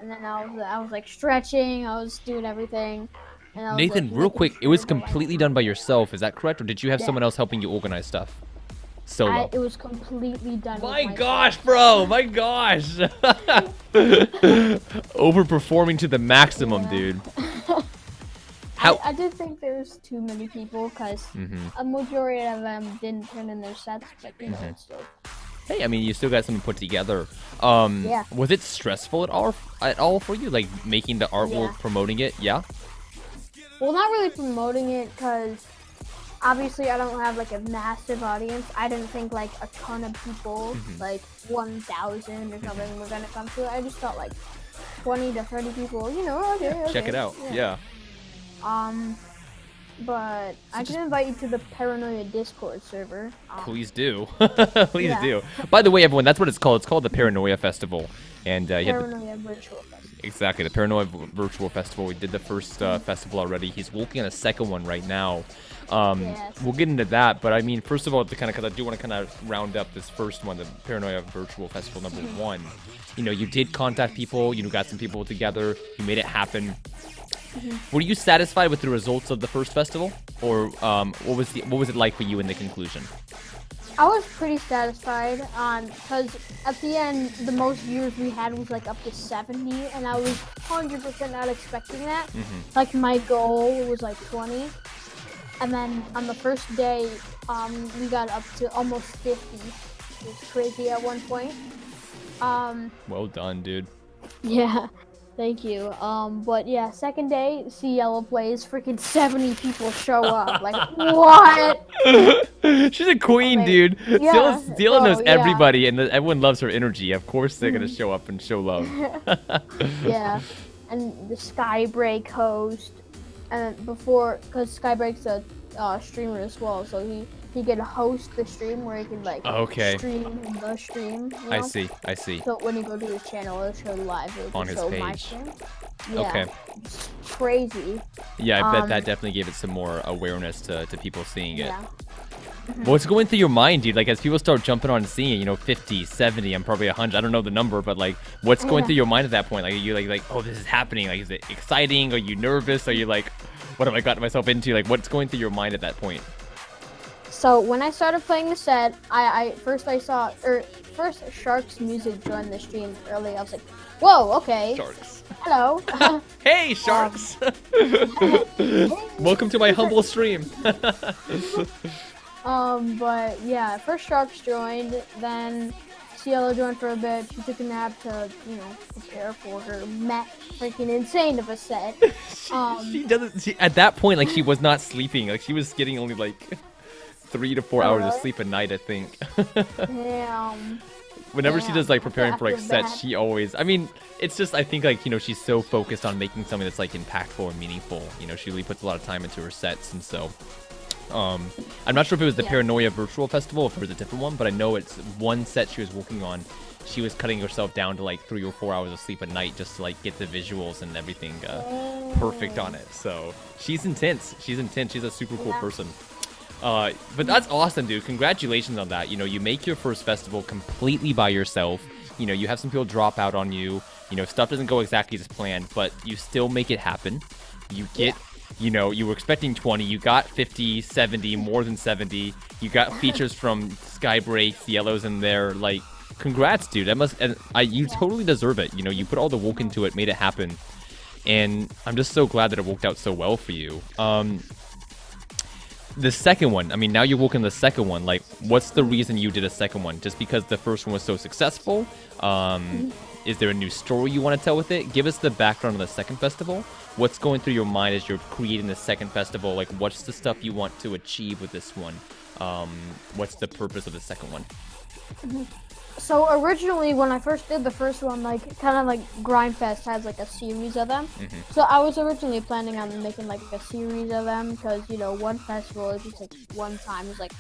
And then I was like stretching. I was doing everything. And I was, Nathan, like, real quick, it was making sure completely done by yourself. Is that correct, or did you have Yeah. someone else helping you organize stuff? Solo. It was completely done. My with gosh, bro! My gosh! Overperforming to the maximum, dude. How? I did think there was too many people because a majority of them didn't turn in their sets, but you know, it's still. Hey, I mean, you still got something put together. Yeah. Was it stressful at all for you, like making the artwork, promoting it? Yeah. Well, not really promoting it because obviously I don't have like a massive audience. I didn't think like a ton of people, like 1,000 or something, were gonna come to it. I just thought like 20 to 30 people. You know, okay. Check it out. Yeah. But I can invite you to the Paranoia Discord server. Please do. Please do. By the way, everyone, that's what it's called. It's called the Paranoia Festival. And Paranoia Virtual Festival. Exactly, the Paranoia Virtual Festival. We did the first festival already. He's working on a second one right now. We'll get into that, but I mean, first of all, because I do want to kind of round up this first one, the Paranoia Virtual Festival number 1. You know, you did contact people. You got some people together. You made it happen. Were you satisfied with the results of the first festival, or what was it like for you in the conclusion? I was pretty satisfied because at the end, the most viewers we had was like up to 70, and I was 100% not expecting that. Like my goal was like 20, and then on the first day, we got up to almost 50. It was crazy at one point. Well done, dude. Yeah, thank you. But yeah, second day, see Yellow plays, freaking 70 people show up. Like, what? She's a queen, Amazing. dude. Yeah, Ciela knows no, yeah. everybody, and everyone loves her energy. Of course, they're gonna show up and show love. Yeah, and the Skybreak host, and because Skybreak's a streamer as well, so he could host the stream where he could like stream the stream. You know? I see. So when you go to his channel, it'll show live. It'll On his show my page. stream. Yeah, Okay. it's crazy. Yeah, I bet that definitely gave it some more awareness to people seeing it. Yeah. What's going through your mind, dude? Like, as people start jumping on and seeing it, 50, 70, I'm probably 100. I don't know the number, but, like, what's going through your mind at that point? Like, are you like, oh, this is happening? Like, is it exciting? Are you nervous? Are you like, what have I gotten myself into? Like, what's going through your mind at that point? So when I started playing the set, first Shark's music joined the stream early. I was like, whoa, okay. Sharks. Hello. Hey, Sharks! Welcome to my humble stream. But yeah, first Sharks joined, then Cielo joined for a bit. She took a nap to, prepare for her freaking insane of a set. She doesn't. At that point, like, she was not sleeping. Like, she was getting only like 3 to 4 hours of sleep a night, I think. Whenever she does like preparing for like sets, she always. I mean, it's just I think like she's so focused on making something that's like impactful and meaningful. She really puts a lot of time into her sets, and so. I'm not sure if it was the Paranoia Virtual Festival or if it was a different one, but I know it's one set she was working on. She was cutting herself down to like 3 or 4 hours of sleep a night just to like get the visuals and everything perfect on it. So she's intense. She's a super cool person. But that's awesome, dude. Congratulations on that. You make your first festival completely by yourself. You have some people drop out on you. Stuff doesn't go exactly as planned, but you still make it happen. You get... you were expecting 20, you got 50, 70, more than 70. You got features from Skybreak, the Yellows in there. Like, congrats, dude. You totally deserve it. You put all the work into it, made it happen. And I'm just so glad that it worked out so well for you. The second one, I mean, now you're working the second one. Like, what's the reason you did a second one? Just because the first one was so successful? Is there a new story you want to tell with it? Give us the background of the second festival. What's going through your mind as you're creating the second festival? Like, what's the stuff you want to achieve with this one? What's the purpose of the second one? So originally, when I first did the first one, like kind of like Grindfest has like a series of them. So I was originally planning on making like a series of them because one festival is just like one time. It's like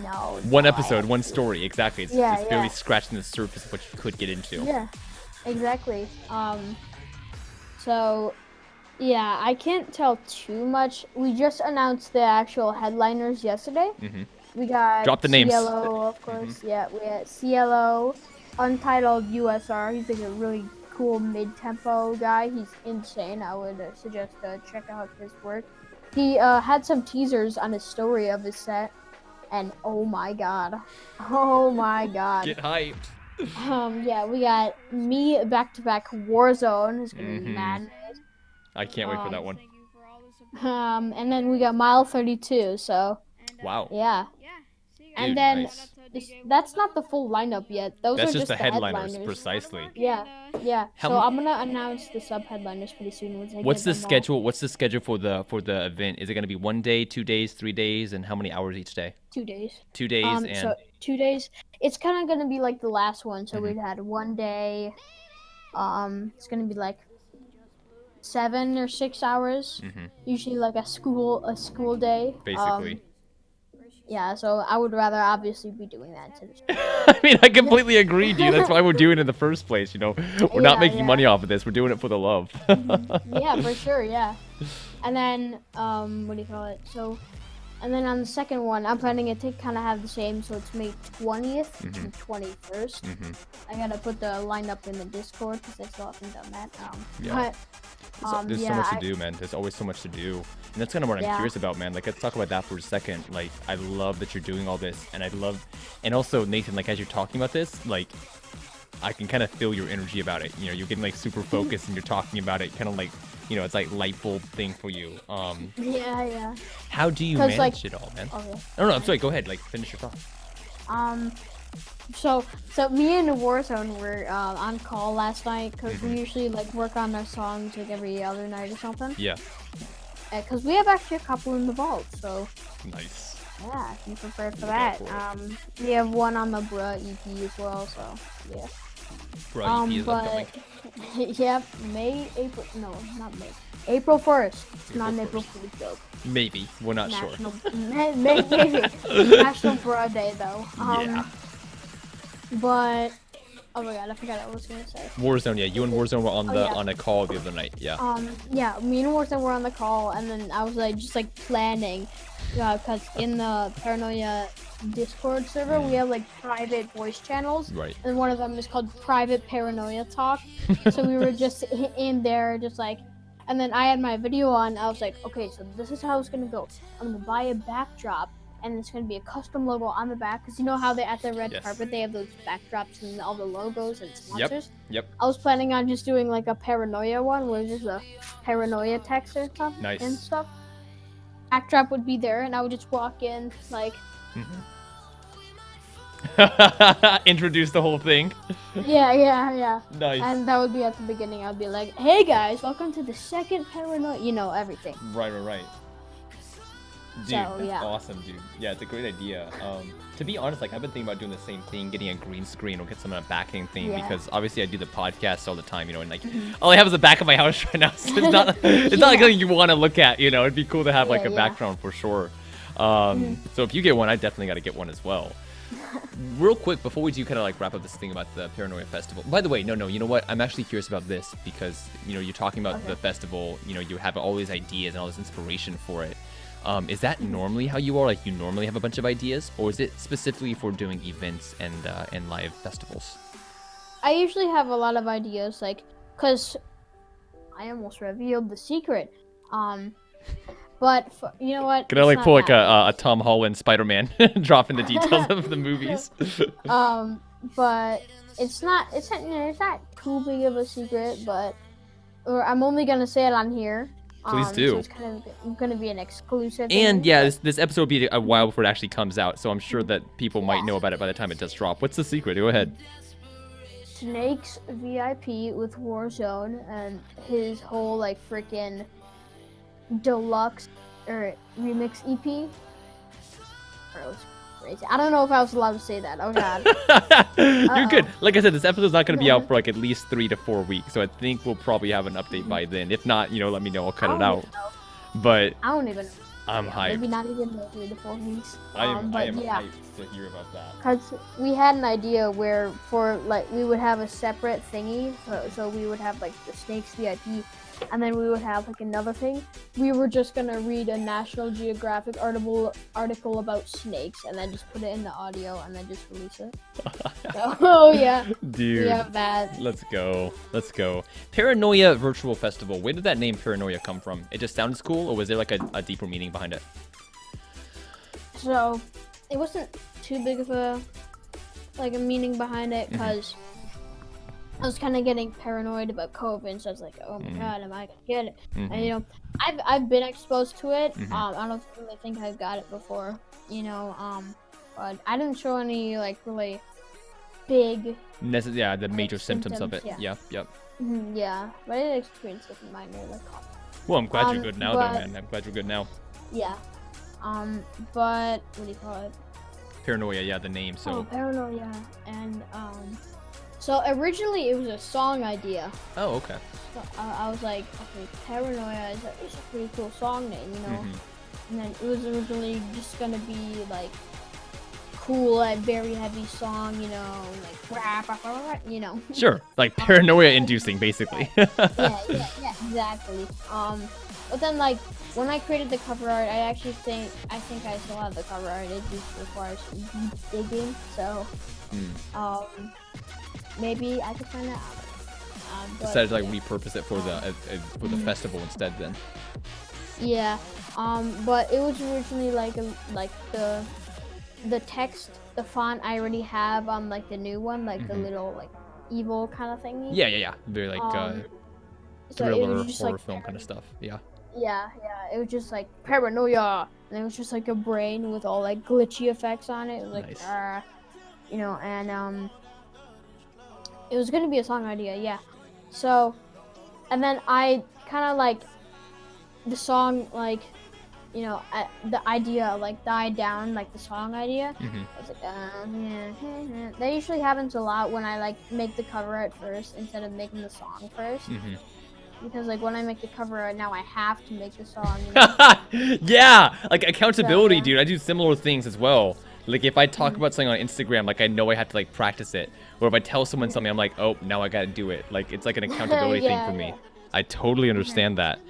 no. One episode, one story, exactly. It's barely scratching the surface of what you could get into. Yeah, exactly. So, yeah, I can't tell too much. We just announced the actual headliners yesterday. We got Drop the names. Cielo, of course. Yeah, we had Cielo, Untitled USR. He's like a really cool mid-tempo guy. He's insane. I would suggest check out his work. He had some teasers on his story of his set. And oh my god. Get hyped. Yeah, we got me back-to-back Warzone. It's gonna be madness. I can't wait for that one. And then we got Mile 32. So. Wow. Yeah. And Dude, then nice. That's not the full lineup yet. That's just the headliners. Precisely. Yeah. So I'm gonna announce the sub headliners pretty soon. What's the schedule? What's the schedule for the event? Is it gonna be 1 day, 2 days, 3 days, and how many hours each day? 2 days. 2 days and. So 2 days. It's kind of gonna be like the last one. So we've had 1 day. It's gonna be like 7 or 6 hours. Usually like a school day. Basically. Yeah, so I would rather obviously be doing that to the I mean, I completely agree, dude. That's why we're doing it in the first place, We're not making money off of this. We're doing it for the love. Yeah, for sure, yeah. And then, what do you call it? So, and then on the second one, I'm planning it to kind of have the same, so it's May 20th and 21st. I gotta put the lineup in the Discord, because I still haven't done that. There's so yeah, much to do, man. There's always so much to do. And that's kind of what I'm Yeah. curious about, man. Like, let's talk about that for a second. Like, I love that you're doing all this. And also, Nathan, like, as you're talking about this, like, I can kind of feel your energy about it. You know, you're getting, like, super focused and you're talking about it. Kind of like, you know, it's like light bulb thing for you. Yeah. How do you 'Cause, manage like- it all, man? Okay. No, I'm sorry. Go ahead. Like, finish your thought. So me and Warzone were on call last night because Mm-hmm. we usually like work on our songs like every other night or something. Yeah. Because we have actually a couple in the vault, so Nice. yeah, be prepared for Look out that. for We have one on the Bruh EP as well, so yeah. Bro, EP is upcoming. Yeah, no, not May. April 1st. It's not an April April Fool's joke. Maybe. We're not sure. Maybe. National Bruh Day though. Yeah. But oh my god, I forgot what I was gonna say. Warzone, yeah. You and Warzone were on the yeah. on a call the other night. Yeah. Yeah, me and Warzone were on the call, and then I was like just like planning, because in the Paranoia Discord server we have like private voice channels, Right. and one of them is called Private Paranoia Talk. So we were just in there, just like, and then I had my video on. I was like, okay, so this is how it's gonna go. I'm gonna buy a backdrop, and it's gonna be a custom logo on the back, because you know how they at the red Yes. carpet they have those backdrops and all the logos and sponsors. Yep. I was planning on just doing like a Paranoia one, where it's just a Paranoia text or stuff Nice. and stuff. Backdrop would be there, and I would just walk in like, Introduce the whole thing. yeah. Nice. And that would be at the beginning. I'd be like, hey guys, welcome to the second Paranoia, everything. Right. Dude, So, that's yeah. awesome, dude. Yeah, it's a great idea. To be honest, like I've been thinking about doing the same thing, getting a green screen or get some backing thing, Yeah. because obviously I do the podcast all the time, and like all I have is the back of my house right now, so it's not it's not like something you want to look at, It'd be cool to have like a Yeah. background for sure. So if you get one, I definitely got to get one as well. Real quick, before we do kind of like wrap up this thing about the Paranoia Festival. By the way, no, you know what? I'm actually curious about this because you're talking about the festival. You have all these ideas and all this inspiration for it. Is that normally how you are? Like you normally have a bunch of ideas, or is it specifically for doing events and live festivals? I usually have a lot of ideas, like, cause I almost revealed the secret. But you know what? Can I It's like not pull like that. a Tom Holland Spider-Man, dropping the details of the movies? But it's not too big of a secret, or I'm only gonna say it on here. Please do. So it's kind of gonna be an exclusive. And thing, yeah, but- this episode will be a while before it actually comes out, so I'm sure that people might Yeah. know about it by the time it does drop. What's the secret? Go ahead. Snake's VIP with Warzone and his whole like freaking deluxe or remix EP. Or it was crazy. I don't know if I was allowed to say that. Oh god. You're good. Like I said, this episode's not going to be out for like at least 3 to 4 weeks, so I think we'll probably have an update by then. If not, let me know. I'll cut it out. But I don't even know. I'm hyped. Maybe not even 3 to 4 weeks. I am but yeah. hyped to hear about that. Because we had an idea where we would have a separate thingy, so we would have like the Snakes VIP, and then we would have like another thing. We were just gonna read a National Geographic article about snakes, and then just put it in the audio, and then just release it. So, yeah, Dude. we have that. Let's go. Paranoia Virtual Festival. Where did that name Paranoia come from? It just sounds cool, or was there like a deeper meaning behind it? So it wasn't too big of a meaning behind it, because I was kind of getting paranoid about COVID, so I was like, oh my god, am I gonna get it? And I've been exposed to it. I don't really think I've got it before, but I didn't show any like really big The major symptoms of it. symptoms, Yep. yeah, but I did experience like minor like Well, I'm glad you're good now, though, but- man. I'm glad you're good now. yeah, but what do you call it? Paranoia, yeah, the name. Oh, So. paranoia, and so originally it was a song idea. Oh, okay. So I was like, okay, Paranoia is a pretty cool song name, And then it was originally just gonna be like cool and very heavy song, like rap, Sure, like paranoia-inducing, basically. yeah, exactly. But then like when I created the cover art, I think I still have the cover art. It just requires some deep digging, so maybe I could find that out. But, Decided to like repurpose it for the festival instead then. Yeah, but it was originally like the text, the font I already have on like the new one, like the little like evil kind of thingy. Yeah. Very like So it thriller, was just horror like film kind of stuff. Yeah. yeah, it was just like paranoia, and it was just like a brain with all like glitchy effects on it. It was like, Nice. and it was gonna be a song idea, yeah. So, and then I kind of like the song like the idea like died down, like the song idea. I was like yeah. That usually happens a lot when I like make the cover art first instead of making the song first, because like when I make the cover art now I have to make the song, Yeah, like accountability, yeah. dude. I do similar things as well. Like if I talk about something on Instagram, like I know I have to like practice it, or if I tell someone something, I'm like, oh, now I gotta do it. Like it's like an accountability thing for me. I totally understand that.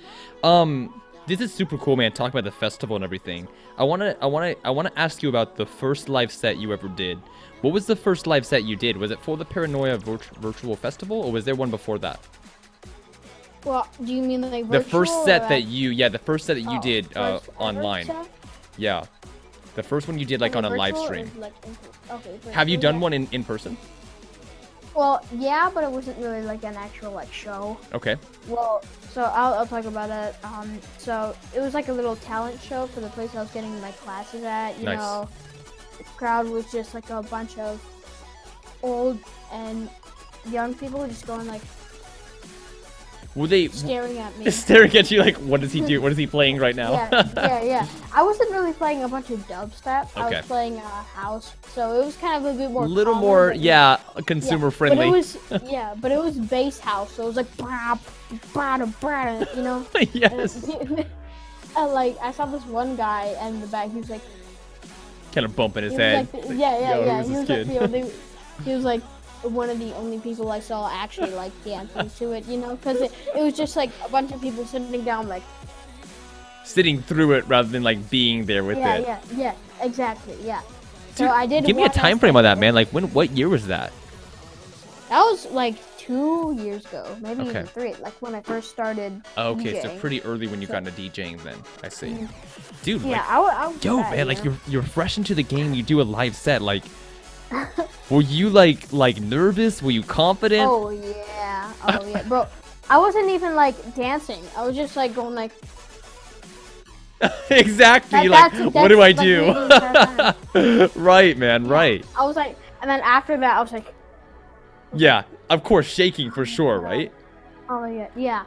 This is super cool, man. Talking about the festival and everything. I wanna ask you about the first live set you ever did. What was the first live set you did? Was it for the Paranoia virtual festival, or was there one before that? Well, do you mean like the first set or that you, the first set that you did first online. set? Yeah, the first one you did like on a live stream. Like okay, Have you done one in person? Well, yeah, but it wasn't really like an actual like show. Okay. Well, so I'll talk about it. So it was like a little talent show for the place I was getting my classes at. You Nice. know, the crowd was just like a bunch of old and young people just going like Were they staring at me. staring at you like, what does he do? What is he playing right now? Yeah. I wasn't really playing a bunch of dubstep. I Okay. was playing a house, so it was kind of a bit more. A little calmer, more, but consumer friendly. But it was bass house, so it was like you know. Yes. And like I saw this one guy in the back. He was like, Kind of bumping his he head. was like, Like, yeah. yo, He who's was this like, kid? he was like one of the only people I saw actually like dancing to it, you know, because it was just like a bunch of people sitting down like. Sitting through it rather than like being there with it. Yeah, exactly, yeah. So Dude, I did. give me a one time frame on that, man. Like what year was that? That was like 2 years ago, maybe Okay. even 3. Like when I first started. Okay, so DJing. pretty early when you got into DJing then. I see. Dude, Yeah, like, I was. yo, bad, man, like you know? you're fresh into the game. You do a live set. Like, were you like nervous? Were you confident? Oh yeah, bro. I wasn't even like dancing. I was just like going like. Exactly. That's what do I like, do? me the entire time. Right, man. Right. I was like, and then after that, I was like, Yeah. Of course, shaking for sure, right? oh yeah.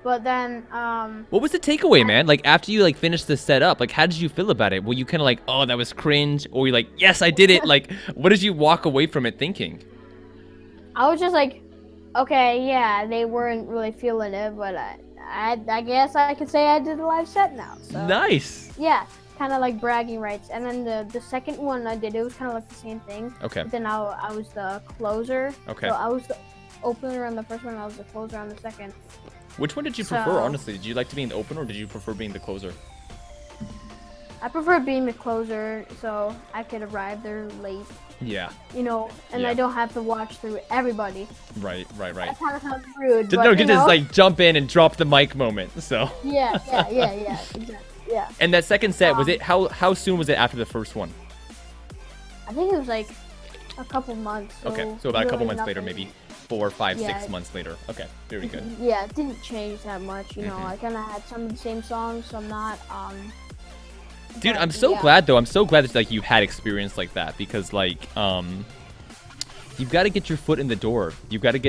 But then, What was the takeaway, man? Like after you like finished the setup, like how did you feel about it? Were you kind of like, oh, that was cringe, or you like, yes, I did it? Like, what did you walk away from it thinking? I was just like, okay, yeah, they weren't really feeling it, but I guess I could say I did a live set now. So. Nice. Yeah, kind of like bragging rights. And then the second one I did, it was kind of like the same thing. Okay. But then I was the closer. Okay. So I was the opener on the first one, and I was the closer on the second. Which one did you prefer, honestly? Did you like to be in the opener, or did you prefer being the closer? I prefer being the closer, so I could arrive there late. Yeah. You know, and Yeah. I don't have to watch through everybody. Right. That kind of sounds rude, No, but you you just know. like jump in and drop the mic moment. So. Yeah, exactly. Yeah. And that second set, was it how soon was it after the first one? I think it was like a couple months. Okay, so about a couple really months later, nothing. maybe 4, 5, Yeah. 6 months later. Okay, very good. Yeah, it didn't change that much. You know, Mm-hmm. I kind of had some of the same songs, some not. Dude, but I'm so yeah. glad though. I'm so glad that like you had experience like that, because like you've got to get your foot in the door. You've got to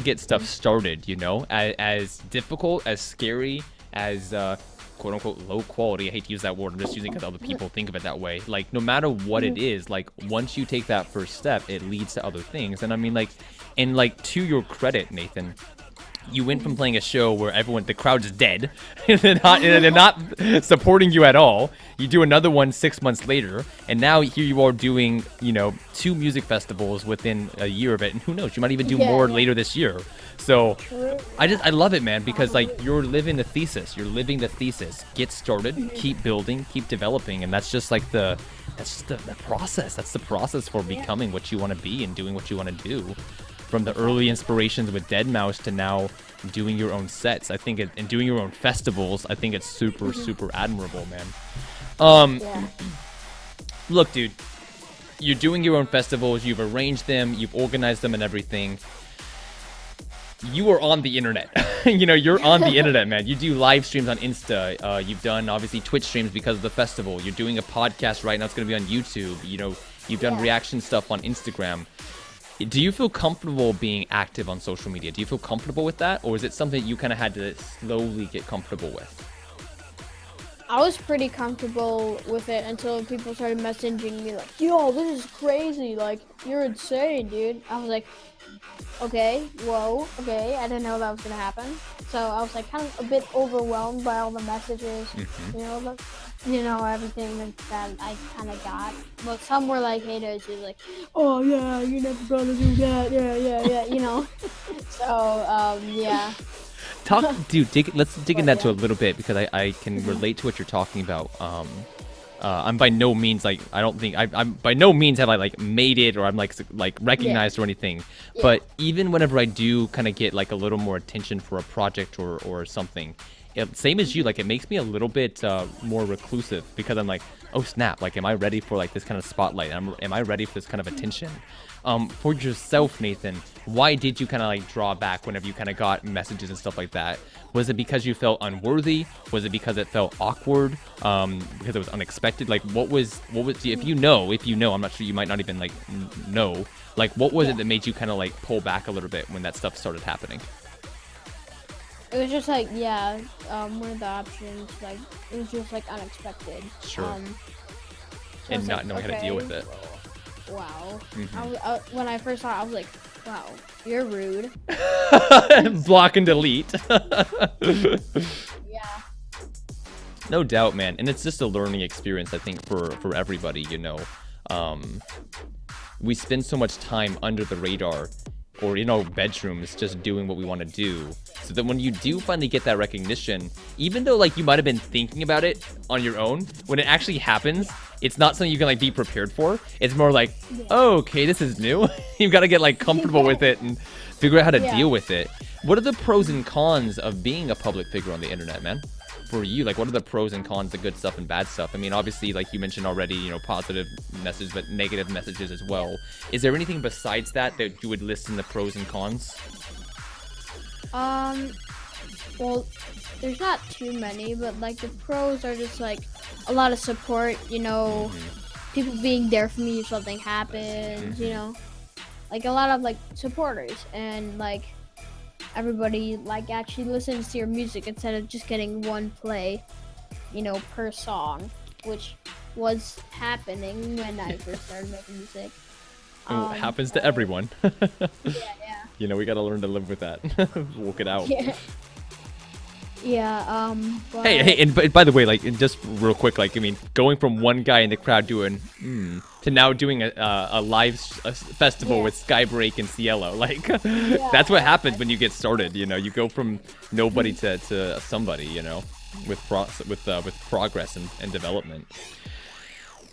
get stuff started, you know? As difficult, as scary, as quote unquote low quality. I hate to use that word. I'm just using it because other people think of it that way. Like no matter what it is, like once you take that first step, it leads to other things. And I mean like, and like to your credit, Nathan, you went from playing a show where the crowd's dead, and they're not supporting you at all. You do another one 6 months later, and now here you are doing, 2 music festivals within a year of it, and who knows, you might even do more later this year. So I love it, man, because like you're living the thesis. Get started, keep building, keep developing, and that's just like the process. That's the process for becoming what you want to be and doing what you want to do. from the early inspirations with Dead Mouse to now doing your own sets. I think and doing your own festivals. I think it's super admirable, man. Yeah. Look, dude, you're doing your own festivals. You've arranged them. You've organized them and everything. You are on the internet. You know, you're on the internet, man. You do live streams on Insta. You've done, obviously, Twitch streams because of the festival. You're doing a podcast right now. It's going to be on YouTube. You know, you've done reaction stuff on Instagram. Do you feel comfortable being active on social media? Do you feel comfortable with that? Or is it something you kind of had to slowly get comfortable with? I was pretty comfortable with it until people started messaging me like, yo, this is crazy. Like, you're insane, dude. I was like, okay, whoa, okay. I didn't know that was going to happen. So I was like kind of a bit overwhelmed by all the messages, everything that I kind of got. But some were like haters, who like, oh yeah, you never gonna do that, yeah, you know. So, yeah. Dude, let's dig in that to a little bit because I can relate to what you're talking about. I'm by no means like I'm by no means have I like made it or I'm like recognized or anything. Yeah. But even whenever I do kind of get like a little more attention for a project or something, same as you, like it makes me a little bit more reclusive because I'm like, oh snap, like am I ready for like this kind of spotlight? Am I ready for this kind of attention? For yourself, Nathan, why did you kind of like draw back whenever you kind of got messages and stuff like that? Was it because you felt unworthy? Was it because it felt awkward? Because it was unexpected? Like what was, if you know, I'm not sure, you might not even like know, like what was it that made you kind of like pull back a little bit when that stuff started happening? It was just like, one of the options, like, it was just like unexpected. Sure. So and not like, knowing how to deal with it. Wow. When I first saw it, I was like, wow, you're rude. Block and delete. Yeah. No doubt, man. And it's just a learning experience, I think, for everybody, you know. We spend so much time under the radar or in our bedrooms just doing what we want to do. So that when you do finally get that recognition, even though like you might have been thinking about it on your own, when it actually happens, it's not something you can like be prepared for. It's more like, oh, okay, this is new. You've got to get like comfortable with it and figure out how to deal with it. What are the pros and cons of being a public figure on the internet, man? For you, like what are the pros and cons, the good stuff and bad stuff? I mean, obviously, like you mentioned already, you know, positive messages, but negative messages as well. Is there anything besides that you would list in the pros and cons? Well, there's not too many, but like the pros are just like a lot of support, you know, people being there for me if something happens, you know, like a lot of like supporters and like everybody like actually listens to your music instead of just getting one play, you know, per song, which was happening when I first started making music. It happens to everyone. Yeah. You know, we gotta learn to live with that. Walk it out. Yeah. But... Hey, and by the way, like, just real quick, like, I mean, going from one guy in the crowd doing to now doing a live festival with Skybreak and Cielo, like, that's what happens when you get started. You know, you go from nobody to somebody. You know, with progress and development.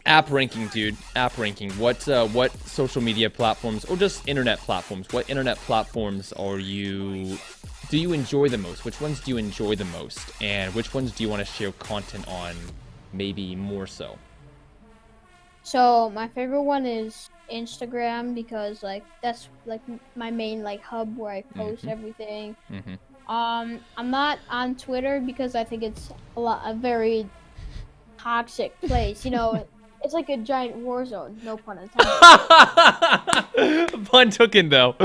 App ranking, dude. App ranking. What social media platforms or just internet platforms? What internet platforms do you enjoy the most? Which ones do you enjoy the most? And which ones do you want to share content on maybe more so? So my favorite one is Instagram because like that's like my main like hub where I post everything. I'm not on Twitter because I think it's a very toxic place. You know, it's like a giant war zone. No pun intended. Pun taken though.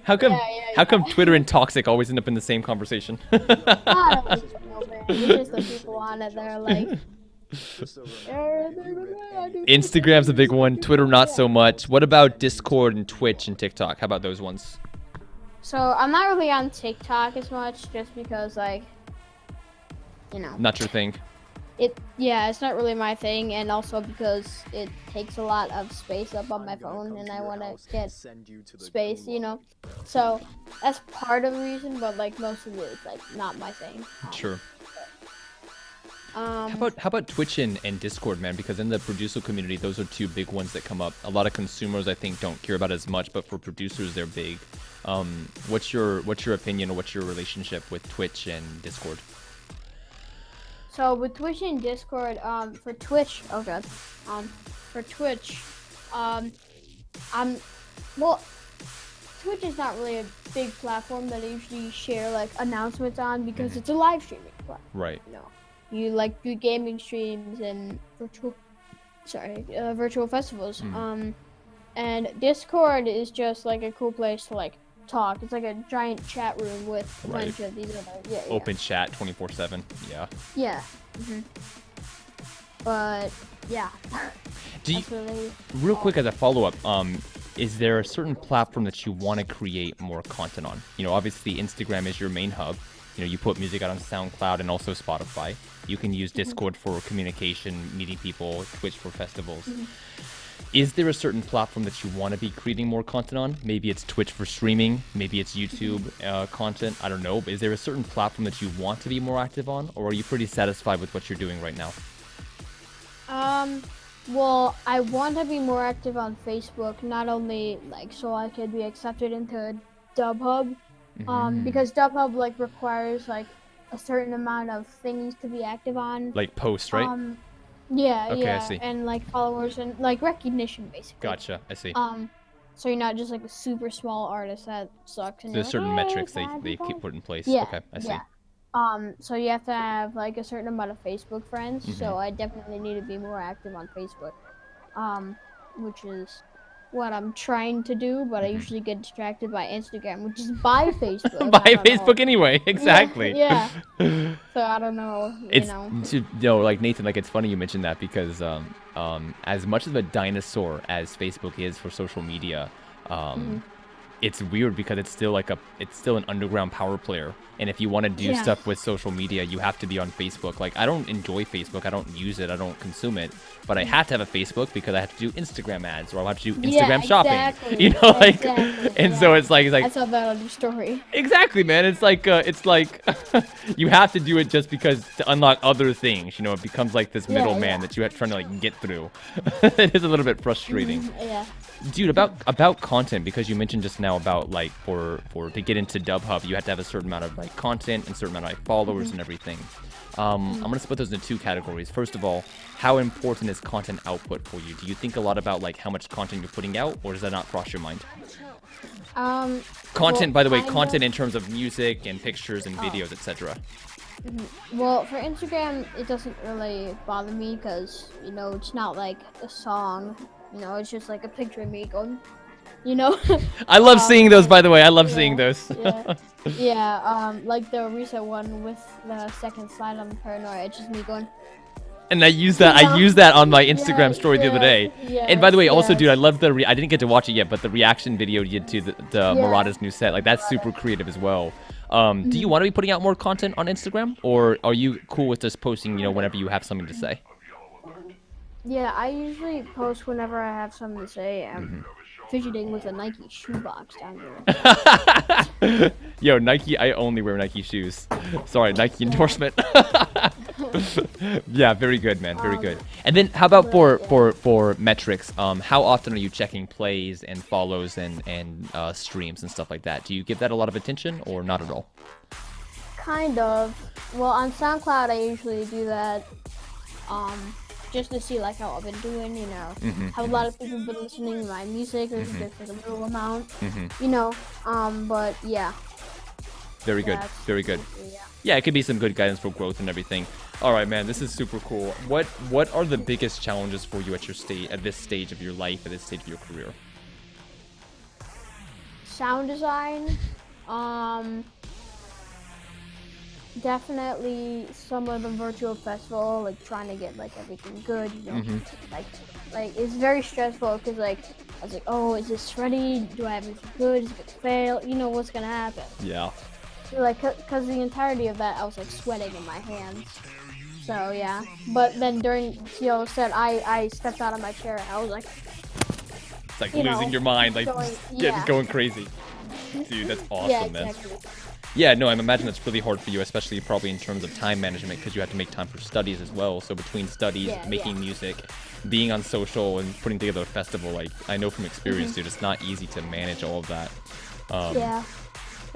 How come Twitter and toxic always end up in the same conversation? I don't know, man. It's just the people on it that are like. Instagram's a big one. Twitter not so much. What about Discord and Twitch and TikTok? How about those ones? So I'm not really on TikTok as much, just because like, you know. Not your thing. It's not really my thing, and also because it takes a lot of space up on my phone, and I want to get space, you know. So that's part of the reason, but like most of it is like not my thing. Sure. How about Twitch and Discord, man? Because in the producer community, those are two big ones that come up. A lot of consumers, I think, don't care about as much, but for producers, they're big. What's your opinion, or what's your relationship with Twitch and Discord? So with Twitch and Discord, for Twitch, for Twitch, I'm, well, Twitch is not really a big platform that I usually share like announcements on because it's a live streaming platform. Right. You know, you like do gaming streams and virtual festivals. And Discord is just like a cool place to like talk. It's like a giant chat room with a bunch of these other open chat 24/7. Yeah. Yeah. But yeah. Real quick as a follow-up, is there a certain platform that you want to create more content on? You know, obviously Instagram is your main hub. You know, you put music out on SoundCloud and also Spotify. You can use Discord for communication, meeting people, Twitch for festivals. Is there a certain platform that you want to be creating more content on? Maybe it's Twitch for streaming, maybe it's YouTube content, I don't know. But is there a certain platform that you want to be more active on, or are you pretty satisfied with what you're doing right now? Well, I want to be more active on Facebook, not only like so I could be accepted into DubHub, because DubHub like requires like a certain amount of things to be active on. Like posts, right? Yeah, okay, yeah, I see. and like followers and like recognition basically. Gotcha, I see. So you're not just like a super small artist that sucks. And there's certain like, metrics they keep put in place. Yeah, okay, I see. Yeah. So you have to have like a certain amount of Facebook friends. So I definitely need to be more active on Facebook, which is what I'm trying to do. But I usually get distracted by Instagram, which is by Facebook. By Facebook anyway, exactly. Yeah. So I don't know. Like Nathan, like it's funny you mentioned that because as much of a dinosaur as Facebook is for social media, it's weird because it's still an underground power player. And if you want to do stuff with social media, you have to be on Facebook. Like, I don't enjoy Facebook. I don't use it. I don't consume it. But I have to have a Facebook because I have to do Instagram ads or I'll have to do Instagram shopping. You know, like, and so it's like I saw that on your story. Exactly, man. It's like you have to do it just because to unlock other things. You know, it becomes like this middleman that you have trying to like get through. It is a little bit frustrating. Yeah. Dude, about content, because you mentioned just now about like for to get into DubHub, you have to have a certain amount of like content and a certain amount of like followers and everything. I'm gonna split those into two categories. First of all, how important is content output for you? Do you think a lot about like how much content you're putting out, or does that not cross your mind? Content, by the way, content in terms of music and pictures and videos, etc. Well, for Instagram, it doesn't really bother me because, you know, it's not like a song. You know, it's just like a picture of me going, you know. I love seeing those, by the way. I love seeing those. Like the recent one with the second slide on the paranoia. It's just me going. And I use that. I used that on my Instagram story the other day. And by the way, also, dude, I love the. I didn't get to watch it yet, but the reaction video you did to the Murata's new set, like that's super creative as well. Do you want to be putting out more content on Instagram, or are you cool with just posting, you know, whenever you have something to say? Yeah, I usually post whenever I have something to say. I'm fidgeting with a Nike shoebox down here. Yo, Nike, I only wear Nike shoes. Sorry, Nike endorsement. Yeah, very good, man. Very good. And then how about for metrics? How often are you checking plays and follows and streams and stuff like that? Do you give that a lot of attention or not at all? Kind of. Well, on SoundCloud, I usually do that. Just to see like how I've been doing, you know, how a lot of people have been listening to my music, or just like a little amount, you know, but yeah. Very good, very good. Yeah, it could be some good guidance for growth and everything. All right, man, this is super cool. What are the biggest challenges for you at this stage of your life, at this stage of your career? Sound design, definitely some of the virtual festival, like trying to get like everything good, you know, like it's very stressful because like I was like, oh, is this ready? Do I have anything good? Is it gonna fail? You know what's gonna happen? Yeah. Like, cause the entirety of that, I was like sweating in my hands. So yeah, but then during CEO set, I stepped out of my chair and I was like, it's like losing your mind, like going crazy. Dude, that's awesome, yeah, exactly. man. Yeah, no, I imagine it's really hard for you, especially probably in terms of time management, because you have to make time for studies as well. So between studies, Yeah, making music, being on social, and putting together a festival, like I know from experience, dude, it's not easy to manage all of that. Yeah.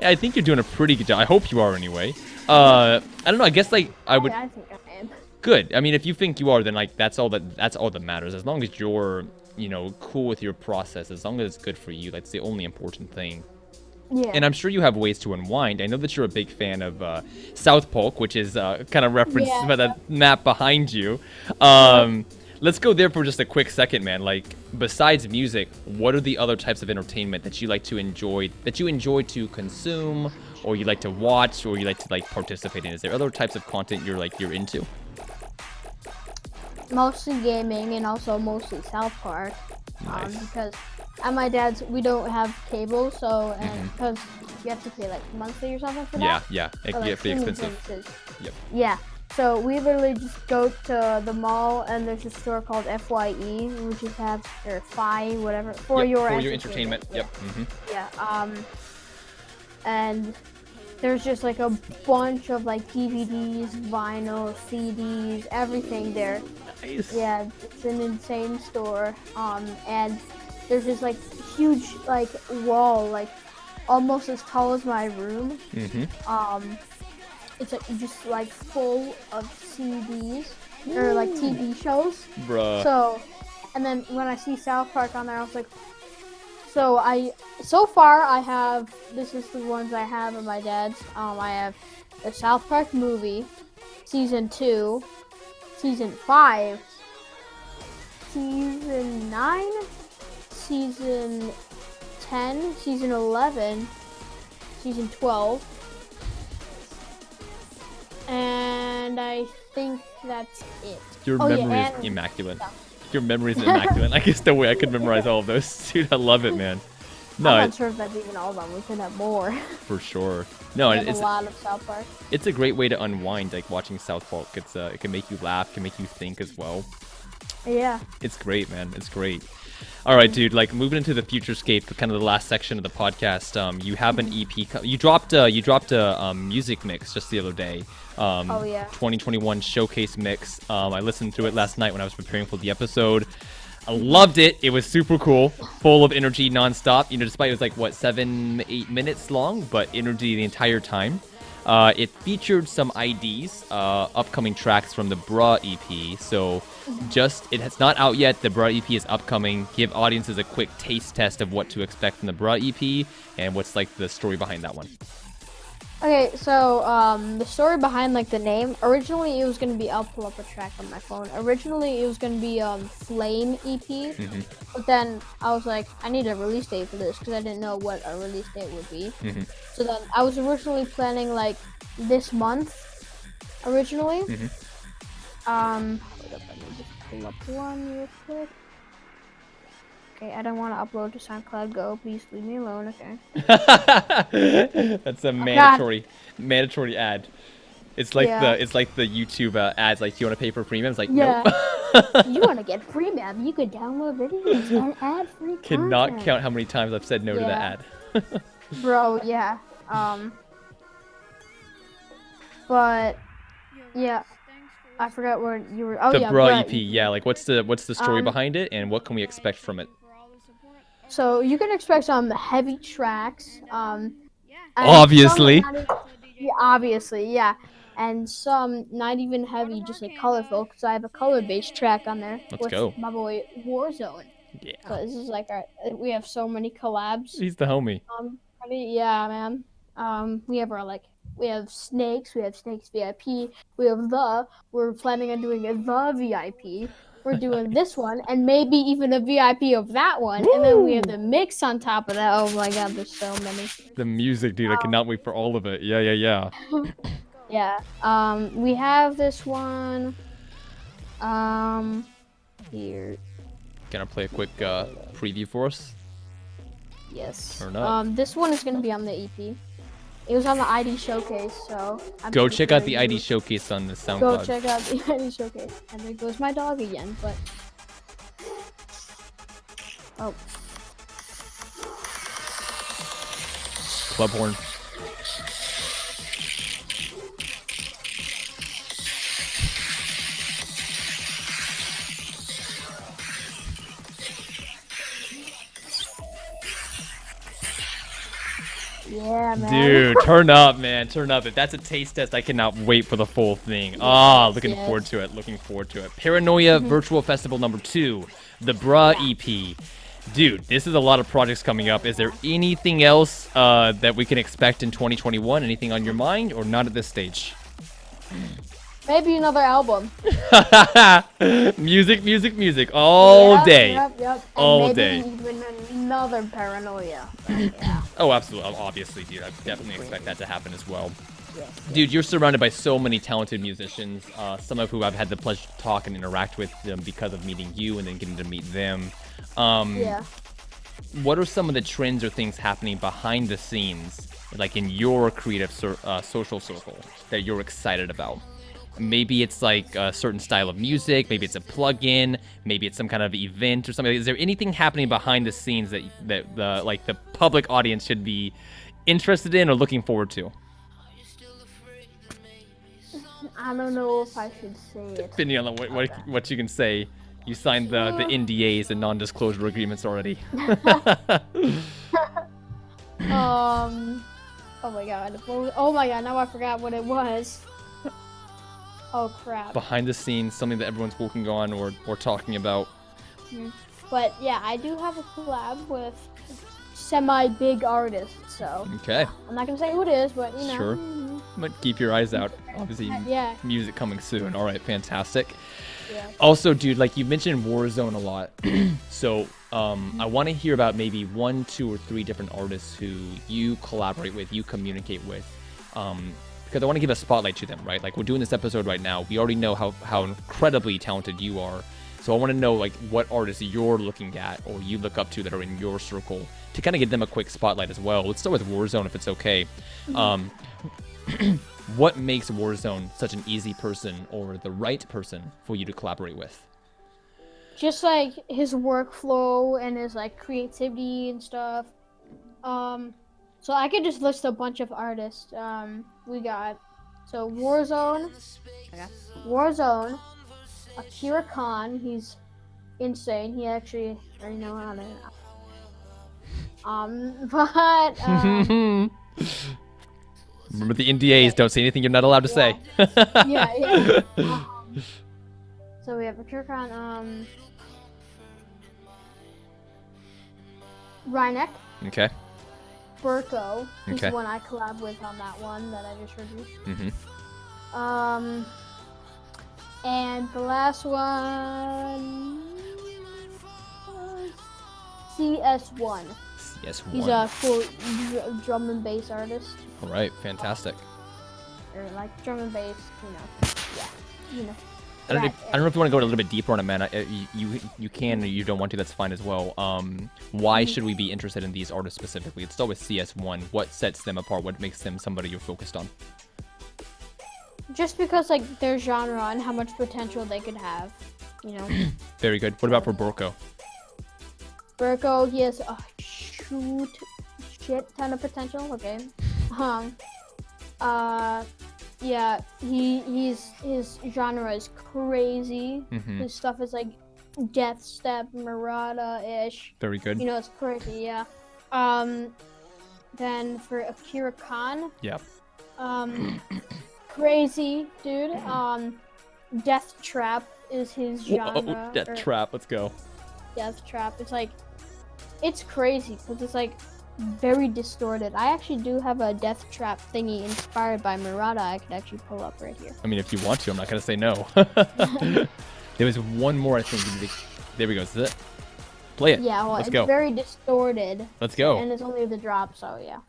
I think you're doing a pretty good job. I hope you are anyway. I don't know. I guess like I would. I think I am. Good. I mean, if you think you are, then like that's all that matters. As long as you're, cool with your process, as long as it's good for you, that's the only important thing. Yeah. And I'm sure you have ways to unwind. I know that you're a big fan of South Polk, which is kind of referenced by the map behind you. Let's go there for just a quick second, man. Like, besides music, what are the other types of entertainment that you like to enjoy, to consume, or you like to watch, or you like to like participate in? Is there other types of content you're into? Mostly gaming and also mostly South Park. Nice. Because at my dad's, we don't have cable, so, and because you have to pay like monthly or something for that. Yeah, it can get pretty expensive. Yep. Yeah, so we literally just go to the mall, and there's a store called FYE, which just has, or FI, whatever, for your entertainment. Yeah. Yep. Mm-hmm. Yeah, and there's just like a bunch of like DVDs, vinyl, CDs, everything there. Nice. Yeah, it's an insane store. And there's this like huge like wall, like almost as tall as my room. It's like just like full of CDs or like TV shows. Bruh. So, and then when I see South Park on there, I was like, so far I have, this is the ones I have at my dad's. I have the South Park movie, season 2, season 5, season 9, season 10, season 11, season 12, and I think that's it. Your memory is immaculate. Your memory is immaculate. I guess the way I could memorize all of those. Dude, I love it, man. No, I'm not sure if that's even all of them. We could have more. For sure. No, it's a lot of South Park. It's a great way to unwind, like watching South Park. It can make you laugh, can make you think as well. Yeah. It's great, man. It's great. All right, dude. Like moving into the Futurescape, kind of the last section of the podcast. You have an EP. You dropped a music mix just the other day. 2021 showcase mix. I listened to it last night when I was preparing for the episode. I loved it. It was super cool, full of energy nonstop. Despite it was like 7-8 minutes long, but energy the entire time. It featured some IDs, upcoming tracks from the Bruh EP. So it's not out yet. The Bruh EP is upcoming. Give audiences a quick taste test of what to expect from the Bruh EP and what's like the story behind that one. Okay, so the story behind like the name, originally it was going to be, I'll pull up a track on my phone. Originally it was going to be Flame EP, but then I was like, I need a release date for this because I didn't know what a release date would be. So then I was originally planning like this month, originally. Hold up, let me just pull up one real quick. Okay, I don't want to upload to SoundCloud. Go, please leave me alone. Okay. That's a mandatory ad. It's like the YouTube ads. Like, do you want to pay for premium? It's like, nope. You want to get premium? You could download videos and ad-free content. Cannot count how many times I've said no to that ad. Bro, yeah. But yeah. I forgot where you were. Oh, the yeah, Bruh EP. Yeah, like what's the story behind it, and what can we expect from it? So you can expect some heavy tracks. Obviously. Obviously, yeah. And some not even heavy, just like colorful, because I have a color-based track on there. Let's go. My boy Warzone. Yeah. So this is like we have so many collabs. He's the homie. Yeah, man. We have Snakes. We have Snakes VIP. We're planning on doing the VIP. We're doing this one, and maybe even a VIP of that one. Woo! And then we have the mix on top of that. Oh my god, there's so many. The music, dude. I cannot wait for all of it. Yeah. Yeah. We have this one. Here. Gonna play a quick preview for us? Yes. Or not? This one is gonna be on the EP. It was on the ID showcase, so go check out the ID showcase on the SoundCloud. Go check out the ID showcase. And there goes my dog again, but Club horn. Yeah, man. Dude, turn up, man. Turn up. If that's a taste test, I cannot wait for the full thing. Looking forward to it. Looking forward to it. Paranoia Virtual Festival #2, the Bruh EP. Dude, this is a lot of projects coming up. Is there anything else that we can expect in 2021? Anything on your mind, or not at this stage? Maybe another album. music all day. Yep. And all maybe day. even another Paranoia. Yeah. Oh, absolutely. Obviously, dude. I definitely expect that to happen as well. Yes. Dude, you're surrounded by so many talented musicians, some of who I've had the pleasure to talk and interact with because of meeting you and then getting to meet them. Yeah. What are some of the trends or things happening behind the scenes, like in your creative social circle, that you're excited about? Maybe it's like a certain style of music, maybe it's a plug-in, maybe it's some kind of event or something. Is there anything happening behind the scenes that the public audience should be interested in or looking forward to? I don't know if I should say it. Depending on what you can say. You signed the NDAs and non-disclosure agreements already. Oh my god. Oh my god, now I forgot what it was. Oh crap. Behind the scenes, something that everyone's working on or talking about. But yeah, I do have a collab with semi-big artists, so. Okay. I'm not gonna say who it is, but you know. Sure. But keep your eyes out. Obviously, yeah. Music coming soon. All right, fantastic. Yeah. Also, dude, like you mentioned Warzone a lot. So I want to hear about maybe 1, 2, or 3 different artists who you collaborate with, you communicate with. Because I want to give a spotlight to them, right? Like we're doing this episode right now. We already know how incredibly talented you are. So I want to know like what artists you're looking at or you look up to that are in your circle to kind of give them a quick spotlight as well. Let's start with Warzone if it's okay. What makes Warzone such an easy person or the right person for you to collaborate with? Just like his workflow and his like creativity and stuff. So I could just list a bunch of artists. We got Warzone, Akira Khan. He's insane. He actually, I know how to. Remember the NDAs. Don't say anything you're not allowed to say. Yeah. So we have Akira Khan. Rynek. Okay. Burko. He's Okay. the one I collab with on that one that I just reviewed. And the last one was CS1. CS1. He's a cool drum and bass artist. All right, fantastic. Or like drum and bass, you know. I don't know if you want to go a little bit deeper on it, man. You can or you don't want to. That's fine as well. Why should we be interested in these artists specifically? Let's start with CS1. What sets them apart? What makes them somebody you're focused on? Just because like their genre and how much potential they could have, you know. Very good. What about for Burko? Burko, he has a shit ton of potential. Okay. Yeah, his genre is crazy. His stuff is like death step, Murata-ish. Very good. You know, it's crazy, yeah. Then for Akira Khan. Yep. Crazy, dude. Death Trap is his genre. Death Trap, let's go. Death Trap. It's like, it's crazy because it's like very distorted. I actually do have a Death Trap thingy inspired by Murata. I could actually pull up right here. I mean, if you want to, I'm not gonna say no. There was one more, I think. There we go. This is it. Play it. Yeah, well, let's it's go. very distorted. Let's go. And it's only the drop, so yeah.